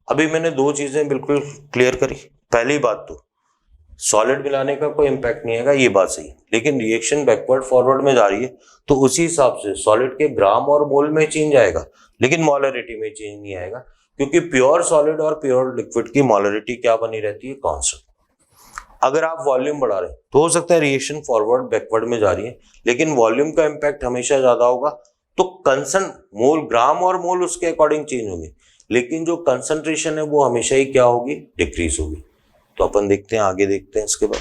अभी मैंने दो चीजें बिल्कुल क्लियर करी। पहली बात तो सॉलिड मिलाने का कोई इम्पैक्ट नहीं आएगा, ये बात सही, लेकिन रिएक्शन बैकवर्ड फॉरवर्ड में जा रही है तो उसी हिसाब से सॉलिड के ग्राम और मोल में चेंज आएगा, लेकिन मॉलरिटी में चेंज नहीं आएगा, क्योंकि प्योर सॉलिड और प्योर लिक्विड की मॉलरिटी क्या बनी रहती है, कांस्टेंट। अगर आप वॉल्यूम बढ़ा रहे हैं तो हो सकता है रिएक्शन फॉरवर्ड बैकवर्ड में जा रही है, लेकिन वॉल्यूम का इम्पैक्ट हमेशा ज्यादा होगा, तो मोल, ग्राम और मोल उसके अकॉर्डिंग चेंज होंगे, लेकिन जो कंसंट्रेशन है वो हमेशा ही क्या होगी, डिक्रीज होगी। तो अपन देखते हैं, आगे देखते हैं इसके बाद।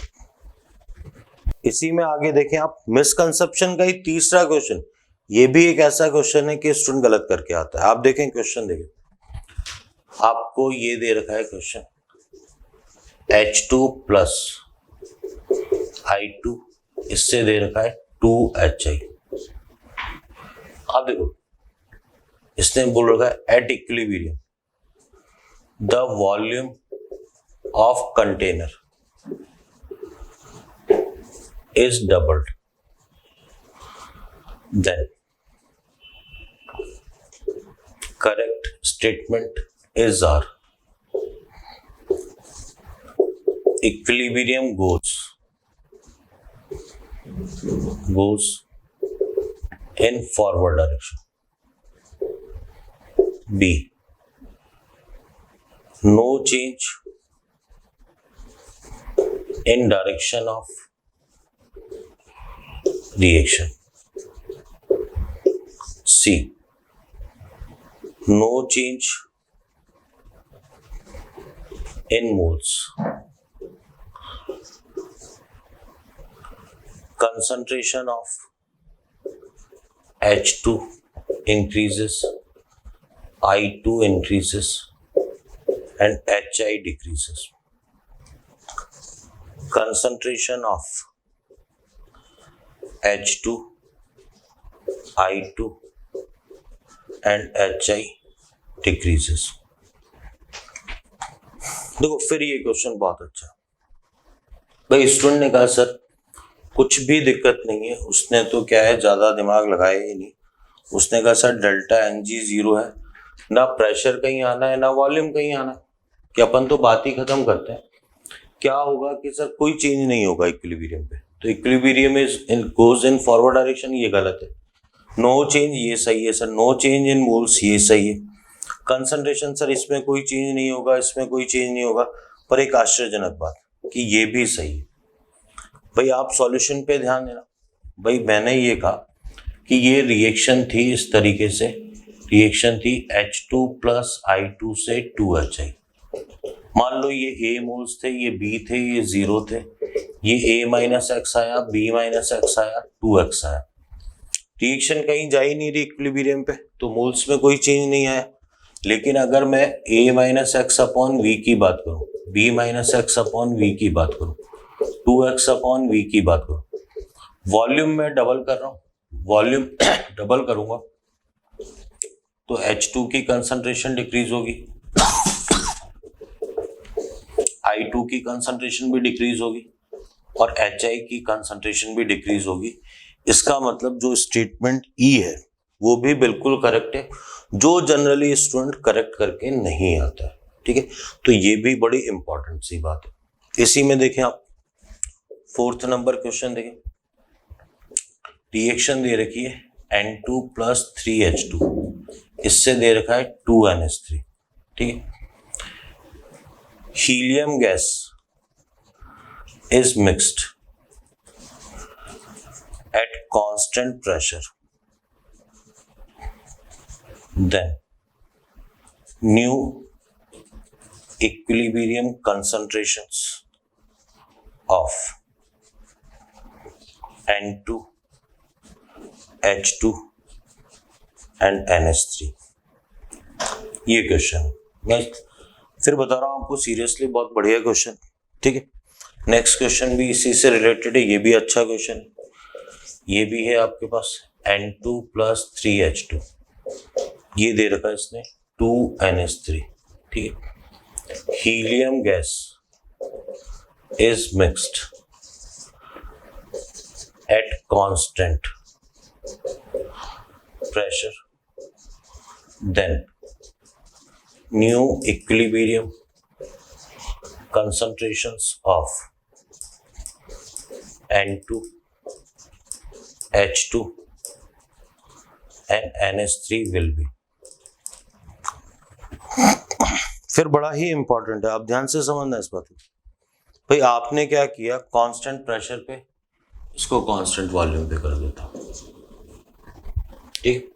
इसी में आगे देखें आप, मिसकंसेप्शन का ही तीसरा क्वेश्चन, ये भी एक ऐसा क्वेश्चन है कि स्टूडेंट गलत करके आता है। आप देखें क्वेश्चन, देखें आपको ये दे रखा है क्वेश्चन, H2 प्लस I2, इससे दे रखा है 2HI। आप देखो इसने बोल रखा है at equilibrium the volume of container is doubled, then correct statement is are, equilibrium goes in forward direction. B, no change in direction of reaction. C, no change in moles. Concentration of H2 increases, I2 increases and HI decreases. Concentration of H2, I2 and HI decreases. देखो फिर ये question बहुत अच्छा भाई, student ने कहा sir कुछ भी दिक्कत नहीं है, उसने तो क्या है ज्यादा दिमाग लगाया ही नहीं, उसने कहा सर डेल्टा Ng 0 है, ना प्रेशर कहीं आना है ना वॉल्यूम कहीं आना है, कि अपन तो बात ही खत्म करते हैं। क्या होगा कि सर कोई चेंज नहीं होगा इक्विलिब्रियम पे, तो equilibrium goes in forward direction, ये गलत है। नो चेंज, ये सही है sir. No change in moles, ये सही है। कंसंट्रेशन सर इसमें कोई चेंज नहीं होगा, इसमें कोई चेंज नहीं होगा, पर एक आश्चर्यजनक बात कि ये भी सही है। भाई आप सॉल्यूशन पे ध्यान देना, भाई मैंने ये कहा कि ये रिएक्शन थी इस तरीके से, रिएक्शन थी H2 प्लस I2 से 2HI। मान लो ये A मोल्स थे, ये B थे, ये 0 थे, ये A माइनस एक्स आया, B माइनस एक्स आया, 2x आया, रिएक्शन कहीं जा ही नहीं रही इक्विलिब्रियम पे, तो मोल्स में कोई चेंज नहीं आया। लेकिन अगर मैं A minus x upon V की बात करूं, B minus x upon V की बात करूं, 2x अपॉन V की बात करूं, वॉल्यूम में डबल कर रहा हूं, वॉल्यूम डबल करूंगा तो H2 की कंसंट्रेशन डिक्रीज होगी, I2 की कंसंट्रेशन भी डिक्रीज होगी और HI की कंसंट्रेशन भी डिक्रीज होगी। इसका मतलब जो स्टेटमेंट ई है वो भी बिल्कुल करेक्ट है, जो जनरली स्टूडेंट करेक्ट करके नहीं आता है। ठीक है, तो ये भी बड़ी इंपॉर्टेंट सी बात है। इसी में देखें आप 4th नंबर क्वेश्चन देखें, रिएक्शन दे रखी है N2 + 3H2, इससे दे रखा है 2NH3। ठीक है, helium gas is mixed at constant pressure, then new equilibrium concentrations of N2, H2 and NH3। ये क्वेश्चन मैं फिर बता रहा हूं आपको, सीरियसली बहुत बढ़िया क्वेश्चन। ठीक है, नेक्स्ट क्वेश्चन भी इसी से रिलेटेड है, ये भी अच्छा क्वेश्चन है। ये भी है आपके पास N2 + 3H2, ये दे रखा है इसने 2NH3। ठीक है, helium gas is mixed at constant pressure, then new equilibrium concentrations of N2, H2 and NH3 will be। फिर बड़ा ही इंपॉर्टेंट है, आप ध्यान से समझना इस बात को। भाई आपने क्या किया, कांस्टेंट प्रेशर पे इसको कांस्टेंट वॉल्यूम पे कर देता। ठीक,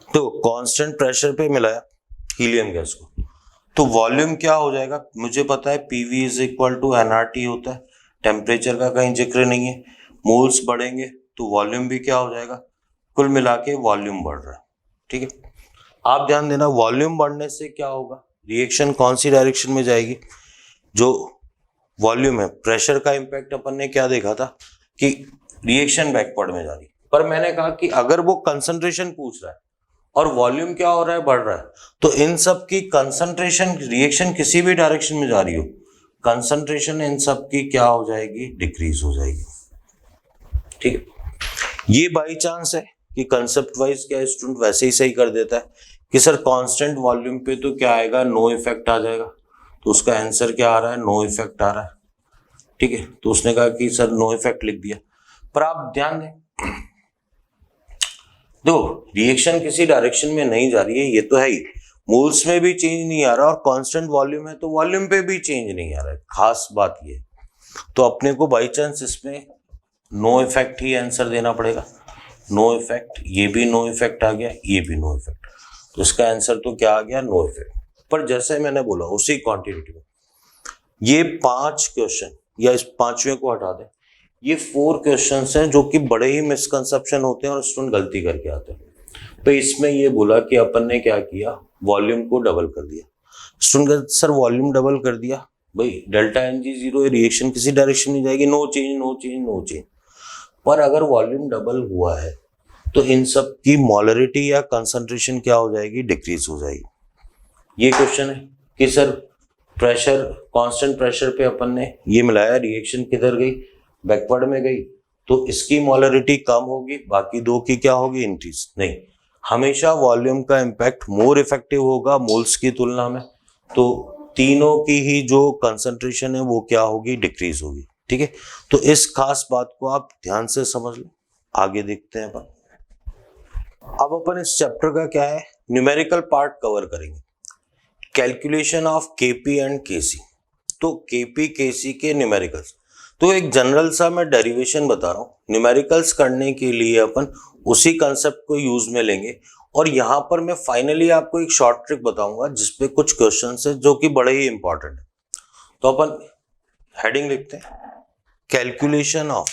तो कांस्टेंट प्रेशर पे मिलाया हीलियम गैस को, तो वॉल्यूम क्या हो जाएगा, मुझे पता है PV = nRT होता है, टेम्परेचर का कहीं जिक्र नहीं है। मोल्स बढ़ेंगे तो वॉल्यूम भी क्या हो जाएगा, कुल मिला के वॉल्यूम बढ़ रहा है। ठीक है, आप ध्यान देना, वॉल्यूम बढ़ने से क्या होगा, रिएक्शन कौन सी डायरेक्शन में जाएगी, जो वॉल्यूम है, प्रेशर का इंपैक्ट अपन ने क्या देखा था कि रिएक्शन बैकवर्ड में जा रही। पर मैंने कहा कि अगर वो कंसंट्रेशन पूछ रहा है और वॉल्यूम क्या हो रहा है, बढ़ रहा है, तो इन सब की कंसंट्रेशन, रिएक्शन किसी भी डायरेक्शन में जा रही हो, कंसंट्रेशन इन सब की क्या हो जाएगी, डिक्रीज हो जाएगी। ठीक है, ये बाई चांस है कि कंसेप्ट वाइज क्या स्टूडेंट वैसे ही सही कर देता है कि सर कांस्टेंट वॉल्यूम पे तो क्या आएगा, नो इफेक्ट आ जाएगा, तो उसका आंसर क्या आ रहा है, नो इफेक्ट आ रहा है। ठीक है, तो उसने कहा कि सर नो इफेक्ट लिख दिया। पर आप ध्यान दें, देखो रिएक्शन किसी डायरेक्शन में नहीं जा रही है, ये तो है ही, मोल्स में भी चेंज नहीं आ रहा और कांस्टेंट वॉल्यूम है तो वॉल्यूम पे भी चेंज नहीं आ रहा है, खास बात ये। तो अपने को बाई चांस इसमें नो इफेक्ट ही आंसर देना पड़ेगा। नो इफेक्ट, ये भी नो इफेक्ट आ गया, ये भी नो इफेक्ट, तो इसका आंसर तो क्या आ गया, नो इफेक्ट। पर जैसे मैंने बोला उसी क्वांटिटी में ये 5 क्वेश्चन, या इस 5वें को हटा दें, ये 4 क्वेश्चंस हैं जो कि बड़े ही मिसकंसेप्शन होते हैं और स्टूडेंट गलती करके आते हैं। तो इसमें ये बोला कि अपन ने क्या किया, वॉल्यूम को डबल कर दिया। स्टूडेंट सर वॉल्यूम डबल कर दिया, भाई डेल्टा Ng 0 है, रिएक्शन किसी डायरेक्शन में जाएगी, no change no change no change. पर अगर वॉल्यूम डबल हुआ है तो इन सब की मोलरिटी या कंसंट्रेशन क्या हो जाएगी, डिक्रीज हो जाएगी। ये क्वेश्चन है कि सर प्रेशर, कांस्टेंट प्रेशर पे अपन ने ये मिलाया, रिएक्शन किधर गई, बैकवर्ड में गई, तो इसकी मोलरिटी कम होगी, बाकी दो की क्या होगी, इंक्रीज। नहीं, हमेशा वॉल्यूम का इंपैक्ट मोर इफेक्टिव होगा मोल्स की तुलना में, तो तीनों की ही जो कंसंट्रेशन है वो क्या होगी, डिक्रीज होगी। ठीक है, तो इस खास बात को आप ध्यान से समझ लो। आगे देखते हैं अपन। अब अपन इस चैप्टर का क्या है, न्यूमेरिकल पार्ट कवर करेंगे, कैलकुलेशन ऑफ केपी एंड केसी। तो केपी केसी के न्यूमेरिकल्स, तो एक जनरल सा मैं डेरिवेशन बता रहा हूँ, न्यूमेरिकल्स करने के लिए अपन उसी कंसेप्ट को यूज में लेंगे। और यहाँ पर मैं फाइनली आपको एक शॉर्ट ट्रिक बताऊंगा जिसपे कुछ क्वेश्चंस है जो कि बड़े ही इंपॉर्टेंट है। तो अपन हेडिंग लिखते हैं, कैलकुलेशन ऑफ,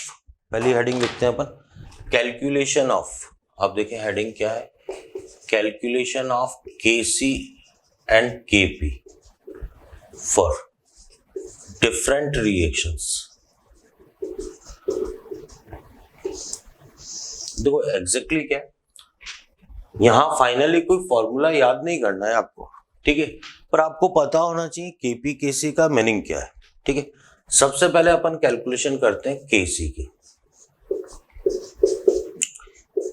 पहली हेडिंग लिखते हैं अपन, कैलकुलेशन ऑफ। आप देखें हेडिंग क्या है, calculation of Kc and Kp for different reactions. देखो एग्जैक्टली क्या है, यहां फाइनली कोई फॉर्मूला याद नहीं करना है आपको, ठीक है, पर आपको पता होना चाहिए केपी केसी का मीनिंग क्या है। ठीक है, सबसे पहले अपन कैलकुलेशन करते हैं केसी की,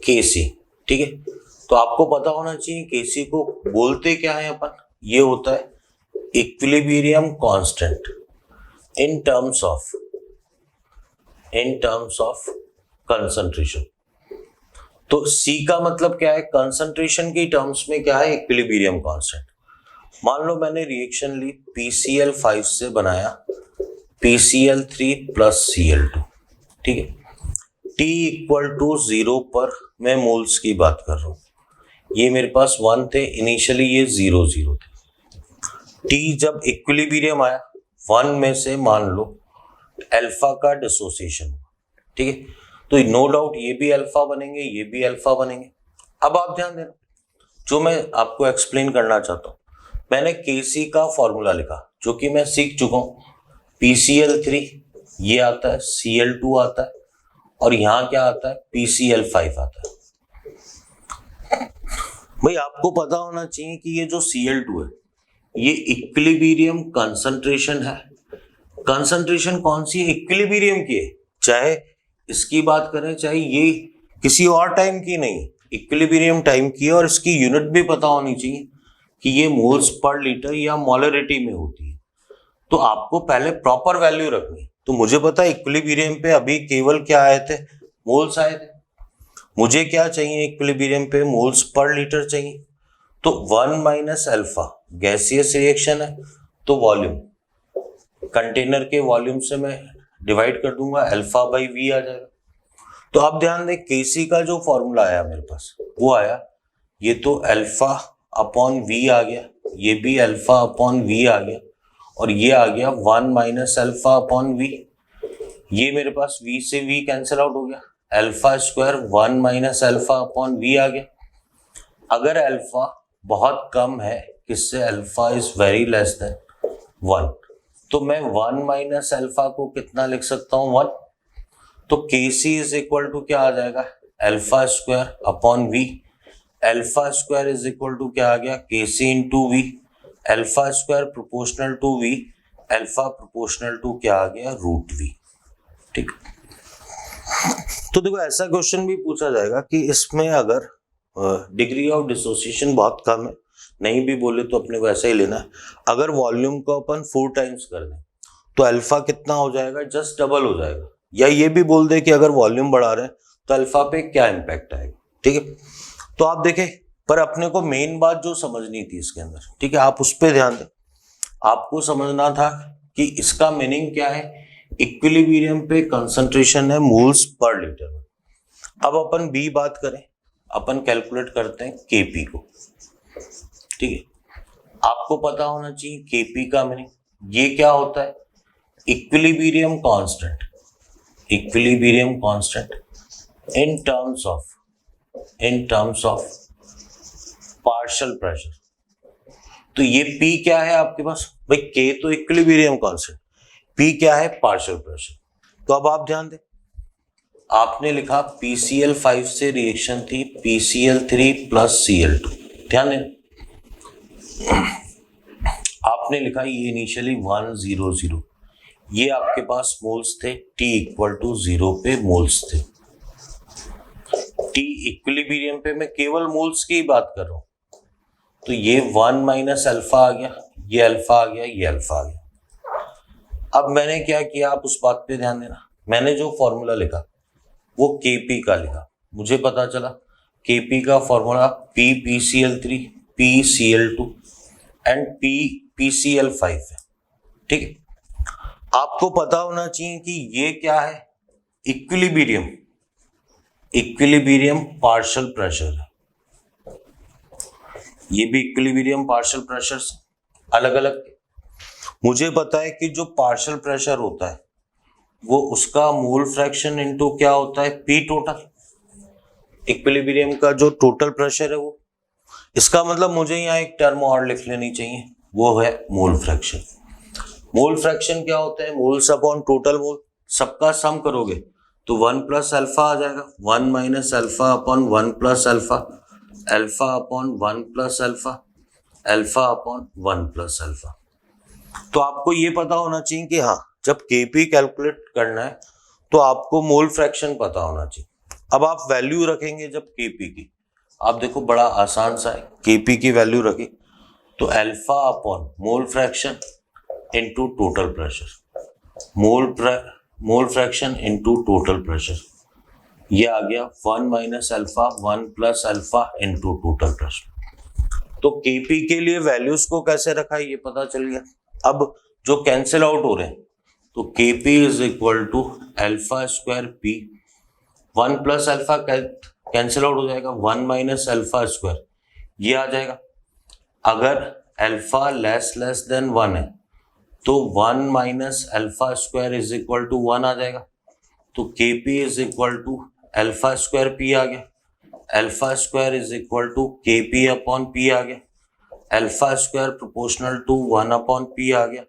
केसी। ठीक है, तो आपको पता होना चाहिए केसी को बोलते क्या है अपन, ये होता है equilibrium constant in terms of concentration. तो सी का मतलब क्या है, कंसंट्रेशन की टर्म्स में क्या है, इक्विलिब्रियम कांस्टेंट। मान लो मैंने रिएक्शन ली PCl5 से बनाया PCl3 प्लस Cl2। ठीक है, T इक्वल टू 0 पर मैं मोल्स की बात कर रहा हूं। ये मेरे पास 1 थे इनिशियली, ये 0 0 थे। T जब इक्विलिब्रियम आया 1 में से मान लो अल्फा का डिसोसिएशन हुआ। ठीक है, तो नो डाउट ये भी अल्फा बनेंगे, ये भी अल्फा बनेंगे। अब आप ध्यान देना, जो मैं आपको एक्सप्लेन करना चाहता हूं, मैंने केसी का फॉर्मूला लिखा जो कि मैं सीख चुका हूं। PCl3 ये आता है, Cl2 आता है, और यहां क्या आता है, PCl5 आता है। भाई आपको पता होना चाहिए कि ये जो Cl2 है ये इक्विलिब्रियम कंसंट्रेशन है। कंसंट्रेशन कौन सी है, इक्विलिब्रियम की है। चाहे इसकी बात करें, चाहे ये किसी और टाइम की नहीं, इक्विलिब्रियम टाइम की है, और इसकी यूनिट भी पता होनी चाहिए कि ये मोल्स पर लीटर या मोलरिटी में होती है। तो आपको पहले प्रॉपर वैल्यू रखनी। तो मुझे पता है इक्विलिब्रियम पे अभी केवल क्या आए थे, मोल्स आए थे। मुझे क्या चाहिए, इक्विलिब्रियम पे मोल्स पर लीटर चाहिए। तो 1 माइनस अल्फा गैसियस रिएक्शन है, तो वॉल्यूम, कंटेनर के वॉल्यूम से मैं डिवाइड कर दूंगा, अल्फा बाई वी आ जाएगा। तो आप ध्यान दें, केसी का जो फॉर्मूला आया मेरे पास वो आया, ये तो अल्फा अपॉन वी आ गया, ये भी अल्फा अपॉन वी आ गया, और ये आ गया 1 माइनस अल्फा अपॉन वी। ये मेरे पास v से v कैंसिल आउट हो गया, alpha square 1 minus alpha upon V आ गया। अगर अल्फा बहुत कम है, किससे, alpha is very less than 1, तो मैं 1 माइनस अल्फा को कितना लिख सकता हूं, 1। तो केसी इज इक्वल टू क्या आ जाएगा, alpha square upon V. Alpha square is equal to क्या आ गया, Kc into V. Alpha square proportional to V, alpha proportional to क्या आ गया, रूट वी। ठीक, तो देखो ऐसा क्वेश्चन भी पूछा जाएगा कि इसमें अगर डिग्री ऑफ डिसोसिएशन बहुत कम है, नहीं भी बोले तो अपने को ऐसा ही लेना है। अगर वॉल्यूम को अपन 4 टाइम्स कर दें तो अल्फा कितना हो जाएगा, जस्ट डबल हो जाएगा। या ये भी बोल दे कि अगर वॉल्यूम बढ़ा रहे हैं तो अल्फा पे क्या इंपैक्ट आएगा। ठीक है, तो आप देखें, पर अपने को मेन बात जो समझनी थी इसके अंदर, ठीक है, आप उस पर ध्यान दें। आपको समझना था कि इसका मीनिंग क्या है, इक्विलिब्रियम पे कंसंट्रेशन है मोल्स पर लीटर में। अब अपन बी बात करें, अपन कैलकुलेट करते हैं केपी को। ठीक है, आपको पता होना चाहिए केपी का मीनिंग, ये क्या होता है, equilibrium constant, equilibrium constant in terms of partial pressure. तो ये पी क्या है आपके पास, भाई के तो इक्विलिब्रियम कांस्टेंट, पी क्या है, पार्शियल प्रेशर। तो अब आप ध्यान दें, आपने लिखा PCl5 से रिएक्शन थी PCl3 प्लस Cl2। ध्यान दें, आपने लिखा ये इनिशियली 1 0 0, ये आपके पास मोल्स थे, T इक्वल टू 0 पे मोल्स थे। T इक्विलिब्रियम पे मैं केवल मोल्स की ही बात कर रहा हूं, तो ये 1 माइनस अल्फा आ गया, ये अल्फा आ गया, ये अल्फा आ गया। अब मैंने क्या किया, आप उस बात पे ध्यान देना, मैंने जो फॉर्मूला लिखा वो Kp का लिखा। मुझे पता चला Kp का formula PCl3 PCl2 and PCl5 है। ठीक है, आपको पता होना चाहिए कि ये क्या है, इक्विलिब्रियम, इक्विलिब्रियम पार्शियल प्रेशर है। ये भी इक्विलिब्रियम पार्शियल प्रेशर से अलग अलग। मुझे पता है कि जो पार्शियल प्रेशर होता है वो उसका मोल फ्रैक्शन इनटू क्या होता है, पी टोटल। इक्विलिब्रियम का जो टोटल प्रेशर है वो, इसका मतलब मुझे यहाँ एक टर्म और लिख लेनी चाहिए, वो है मोल फ्रैक्शन। मोल फ्रैक्शन क्या होता है, मोल्स अपॉन टोटल मोल, सबका सम करोगे तो 1 प्लस अल्फा आ जाएगा, 1 minus alpha upon 1 plus alpha, alpha upon 1 plus alpha, alpha upon 1 plus alpha. तो आपको ये पता होना चाहिए कि हाँ, जब केपी कैलकुलेट करना है तो आपको मोल फ्रैक्शन पता होना चाहिए। अब आप वैल्यू रखेंगे जब केपी की, आप देखो बड़ा आसान सा है, केपी की वैल्यू रखी तो alpha upon mole fraction into total pressure, mole fraction into total pressure, ये आ गया 1 minus alpha 1 plus alpha into total pressure. तो केपी के लिए वैल्यूज को कैसे रखा है ये पता चल गया। अब जो कैंसिल आउट हो रहे हैं तो KP is equal to alpha square P, 1 plus alpha cancel out हो जाएगा, 1 माइनस अल्फा स्क्वायर ये आ जाएगा। अगर अल्फा लेस देन 1 है तो 1 minus alpha square is equal to 1 आ जाएगा। तो KP is equal to alpha square P आ गया, alpha square is equal to KP upon P आ गया, alpha square proportional to 1 upon P आ गया,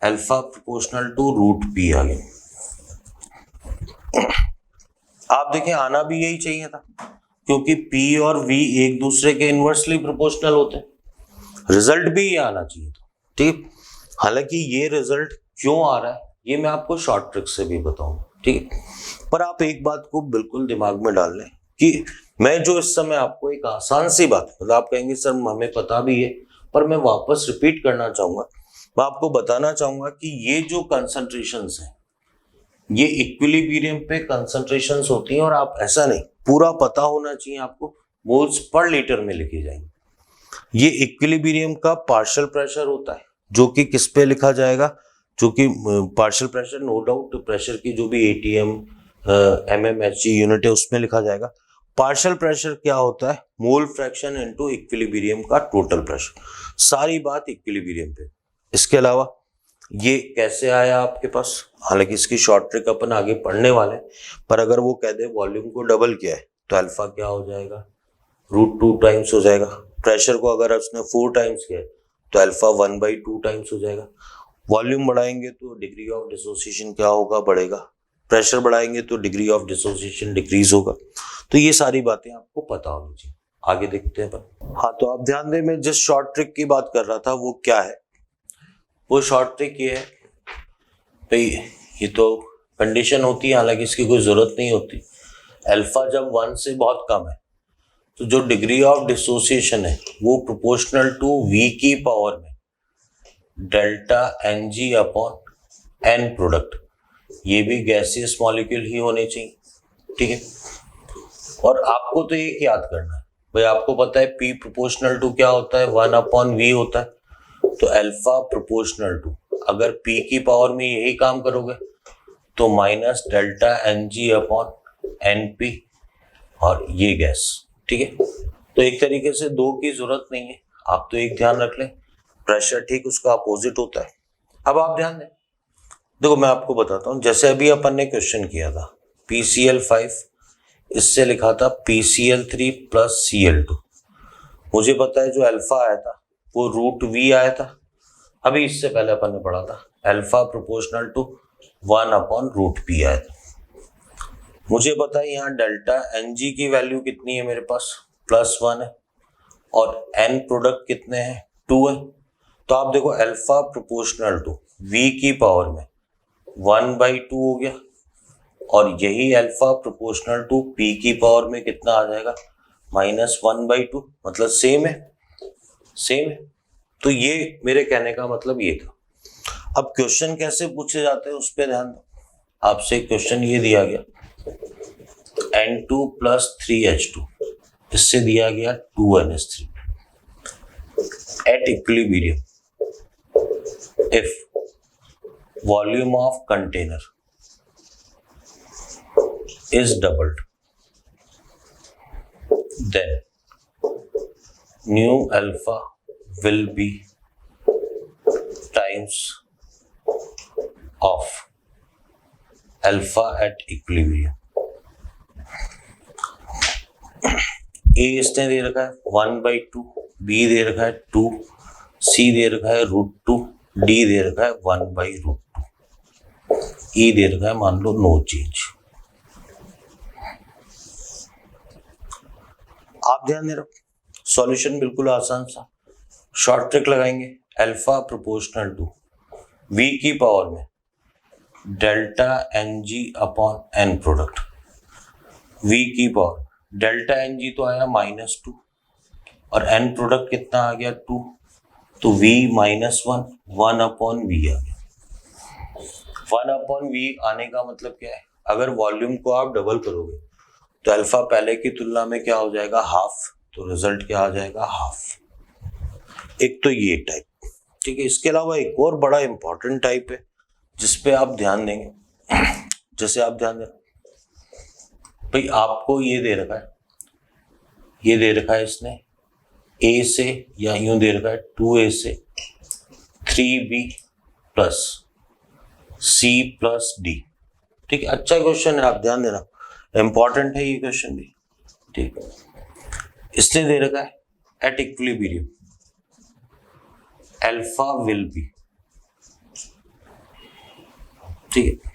alpha proportional to root P आ गया। आप देखें आना भी यही चाहिए था क्योंकि P और V एक दूसरे के इनवर्सली प्रोपोर्शनल होते हैं, रिजल्ट भी ये आना चाहिए था। ठीक, हालांकि ये रिजल्ट क्यों आ रहा है ये मैं आपको शॉर्ट ट्रिक से भी बताऊंगा, ठीक है। पर आप एक बात को बिल्कुल दिमाग में डाल लें कि मैं जो इस समय आपको एक आसान सी बात, मतलब आप कहेंगे सर हमें पता भी है, पर मैं वापस रिपीट करना चाहूंगा, मैं आपको बताना चाहूंगा कि ये जो कंसंट्रेशंस हैं ये इक्विलिब्रियम पे कंसंट्रेशंस होती हैं, और आप ऐसा नहीं, पूरा पता होना चाहिए आपको, मोल्स पर लीटर में लिखी जाएंगी। ये इक्विलिब्रियम का पार्शियल प्रेशर होता है जो कि किस पे लिखा जाएगा, जो कि partial pressure no doubt pressure की जो भी एटीएम mmHg यूनिट है उसमें लिखा जाएगा। पार्शियल प्रेशर क्या होता है, मोल फ्रैक्शन इनटू इक्विलिब्रियम का टोटल प्रेशर, सारी बात इक्विलिब्रियम पे। इसके अलावा ये कैसे आया आपके पास, हालांकि इसकी शॉर्ट ट्रिक अपन आगे पढ़ने वाले हैं, पर अगर वो कह दे वॉल्यूम को डबल किया है तो अल्फा क्या हो जाएगा, √2 टाइम्स हो जाएगा। प्रेशर को अगर उसने 4 टाइम्स किया है तो अल्फा 1/2 टाइम्स हो जाएगा। वॉल्यूम बढ़ाएंगे तो डिग्री ऑफ डिसोसिएशन क्या होगा, बढ़ेगा। प्रेशर बढ़ाएंगे तो डिग्री ऑफ डिसोसिएशन डिक्रीज होगा। तो ये सारी बातें आपको पता होनी चाहिए। आगे देखते हैं अपन। हाँ, तो आप ध्यान दें, मैं जिस शॉर्ट ट्रिक की बात कर रहा था वो क्या है, वो शॉर्ट ट्रिक ये है भाई, ये तो कंडीशन होती है, हालांकि इसकी कोई जरूरत नहीं होती। अल्फा जब 1 से बहुत कम है तो जो डिग्री ऑफ डिसोसिएशन है वो प्रोपोर्शनल टू V की पावर में delta Ng upon N product, ये भी गैसियस मॉलिक्यूल ही होने चाहिए, ठीक है। और आपको तो एक याद करना है भाई, आपको पता है P प्रोपोर्शनल टू क्या होता है, 1 अपॉन V होता है। तो अल्फा प्रोपोर्शनल टू, अगर P की पावर में यही काम करोगे तो minus delta Ng upon NP, और ये गैस, ठीक है। तो एक तरीके से दो की जरूरत नहीं है, आप तो एक ध्यान रख लें, प्रेशर ठीक उसका अपोजिट होता है। अब आप ध्यान दें, देखो मैं आपको बताता हूं, जैसे अभी अपन ने क्वेश्चन किया था PCl5, इससे लिखा था PCl3 प्लस Cl2, मुझे पता है जो अल्फा आया था वो √V आया था। अभी इससे पहले अपन ने पढ़ा था alpha proportional to 1 upon √P आया था। मुझे पता है यहाँ डेल्टा Ng की वैल्यू कितनी है, मेरे पास +1 है, और N प्रोडक्ट कितने हैं, 2 है। तो आप देखो अल्फा प्रोपोर्शनल टू V की पावर में 1/2 हो गया, और यही अल्फा प्रोपोर्शनल टू P की पावर में कितना आ जाएगा, -1/2, मतलब सेम है, सेम है। तो ये मेरे कहने का मतलब ये था। अब क्वेश्चन कैसे पूछे जाते हैं उस पर ध्यान दो। आपसे क्वेश्चन ये दिया गया N2 + 3H2, इससे दिया गया 2NH3 at equilibrium if volume of container is doubled, then nu alpha will be times of alpha at equilibrium. A इसने दे रखा है 1/2, B दे रखा है 2, C दे रखा है √2, D दे रखा है 1/√2, E दे रखा है मान लो नो चेंज। आप ध्यान दे रखो, सॉल्यूशन बिल्कुल आसान सा, शॉर्ट ट्रिक लगाएंगे, अल्फा प्रोपोर्शनल टू v की पावर में delta N G upon N product, v की पावर डेल्टा एन जी तो आया -2 और n प्रोडक्ट कितना आ गया 2, तो v -1, 1 अपॉन वी आ गया। 1 अपॉन वी आने का मतलब क्या है, अगर वॉल्यूम को आप डबल करोगे तो अल्फा पहले की तुलना में क्या हो जाएगा, हाफ, तो रिजल्ट क्या आ जाएगा, हाफ। एक तो ये टाइप, ठीक है। इसके अलावा एक और बड़ा इंपॉर्टेंट टाइप है जिसपे आप ध्यान देंगे। जैसे आप ध्यान देना भाई, आपको ये दे रखा है, ये दे रखा है इसने a से, या यूं दे रखा है 2a से 3b plus c plus d, ठीक है। अच्छा क्वेश्चन है, आप ध्यान देना, इंपॉर्टेंट है ये क्वेश्चन भी, ठीक है। इसने दे रखा है at equilibrium alpha will be, ठीक है,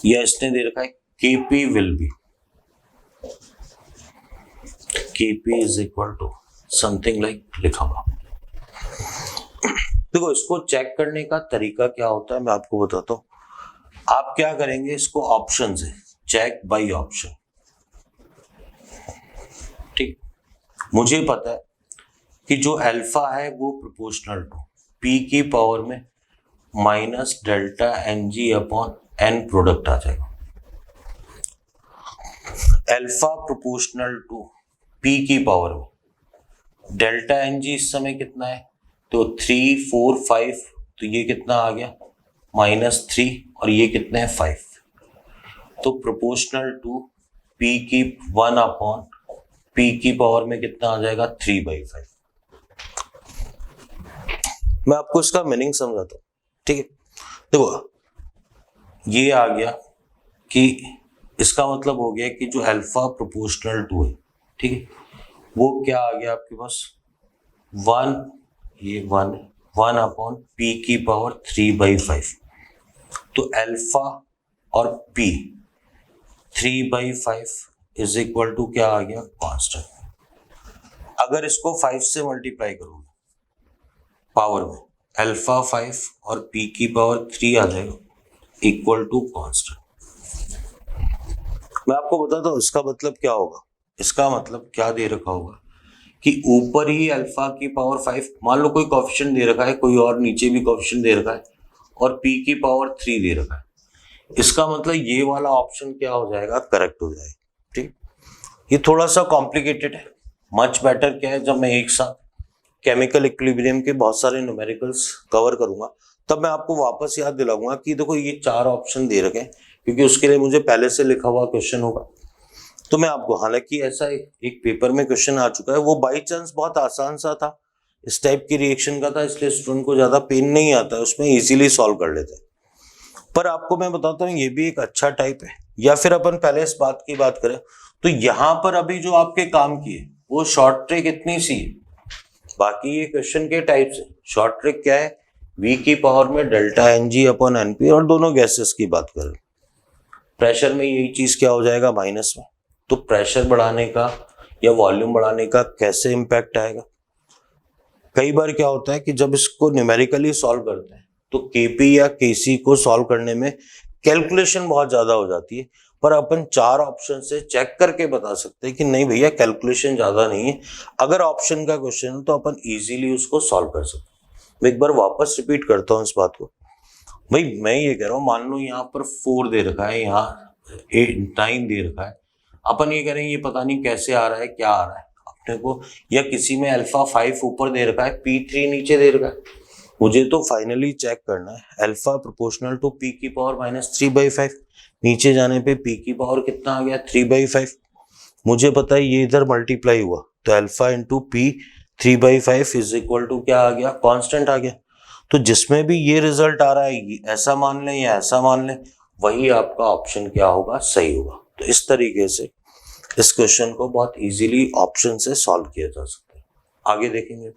या इसने दे रखा है Kp will be, Kp is equal to something like लिखा हुआ। देखो इसको चेक करने का तरीका क्या होता है मैं आपको बताता हूं। आप क्या करेंगे, इसको ऑप्शन है, चेक बाय ऑप्शन, ठीक। मुझे पता है कि जो अल्फा है वो प्रोपोर्शनल टू पी की पावर में minus delta N G upon N product आ जाएगा। अल्फा प्रोपोर्शनल टू पी की पावर में डेल्टा एन जी इस समय कितना है, तो 3, 4, 5, तो ये कितना आ गया -3 और ये कितना है 5, तो प्रोपोर्शनल टू पी की 1 अपॉन पी की पावर में कितना आ जाएगा 3/5। मैं आपको इसका मीनिंग समझाता हूं, ठीक है। देखो ये आ गया कि इसका मतलब हो गया कि जो अल्फा प्रोपोर्शनल टू है, ठीक है, वो क्या आ गया आपके पास 1, ये 1 अपॉन पी की पावर 3/5, तो अल्फा और पी 3/5 इज इक्वल टू क्या आ गया, कांस्टेंट। अगर इसको 5 से मल्टीप्लाई करोगे पावर में, अल्फा 5 और पी की पावर 3 आ जाएगा इक्वल टू कांस्टेंट। मैं आपको बताता हूं इसका मतलब क्या होगा। इसका मतलब क्या दे रखा होगा कि ऊपर ही अल्फा की पावर 5, मान लो कोई कोएफिशिएंट दे रखा है, कोई और नीचे भी कोएफिशिएंट दे रखा है, और पी की पावर 3 दे रखा है। इसका मतलब ये वाला ऑप्शन क्या हो जाएगा, करेक्ट हो जाएगा, ठीक। ये थोड़ा सा कॉम्प्लिकेटेड है, मच बेटर क्या है, जब मैं एक साथ केमिकल इक्विलिब्रियम के बहुत सारे न्यूमेरिकल्स कवर करूंगा तब मैं आपको वापस याद दिलाऊंगा कि देखो ये 4 ऑप्शन दे रखे हैं, क्योंकि उसके लिए मुझे पहले से लिखा हुआ क्वेश्चन होगा। तो मैं आपको, हालांकि ऐसा एक पेपर में क्वेश्चन आ चुका है, वो बाई चांस बहुत आसान सा था, इस टाइप की रिएक्शन का था, इसलिए स्टूडेंट को ज्यादा पेन नहीं आता है, उसमें इजीली सॉल्व कर लेते हैं। पर आपको मैं बताता हूँ ये भी एक अच्छा टाइप है। या फिर अपन पहले इस बात की बात करें तो यहाँ पर अभी जो आपके काम की है वो शॉर्ट ट्रिक इतनी सी है, बाकी ये क्वेश्चन के टाइप से शॉर्ट ट्रिक क्या है, v की पावर में delta N G upon N P, और दोनों गैसेस की बात करें, प्रेशर में यही चीज क्या हो जाएगा, माइनस में। तो प्रेशर बढ़ाने का या वॉल्यूम बढ़ाने का कैसे इंपैक्ट आएगा। कई बार क्या होता है कि जब इसको न्यूमेरिकली सॉल्व करते हैं तो केपी या केसी को सॉल्व करने में कैलकुलेशन बहुत ज्यादा हो जाती है, पर अपन 4 ऑप्शन से चेक करके बता सकते हैं कि नहीं भैया कैलकुलेशन ज्यादा नहीं है। अगर ऑप्शन का क्वेश्चन है तो अपन इजीली उसको सॉल्व कर सकते हैं। मैं एक बार वापस रिपीट करता हूँ इस बात को। भाई मैं ये कह रहा हूँ, मान लो यहाँ पर 4 दे रखा है, यहाँ 9 दे रखा है, अपन ये कह रहे हैं ये पता नहीं कैसे आ रहा है, क्या आ रहा है अपने को, या किसी में अल्फा 5 ऊपर दे रखा है, P3 नीचे दे रखा है। मुझे तो फाइनली चेक करना है अल्फा प्रोपोर्शनल टू पी की पावर -3/5, नीचे जाने पे पी की पावर कितना आ गया 3/5। मुझे पता है ये इधर मल्टीप्लाई हुआ तो alpha into P 3/5 is equal to क्या आ गया, कांस्टेंट आ गया। तो जिसमें भी ये रिजल्ट आ रहा है, ऐसा मान लें या ऐसा मान लें, वही आपका ऑप्शन क्या होगा, सही होगा। तो इस तरीके से इस क्वेश्चन को बहुत इजीली ऑप्शन से सॉल्व किया जा सकता है। आगे देखेंगे।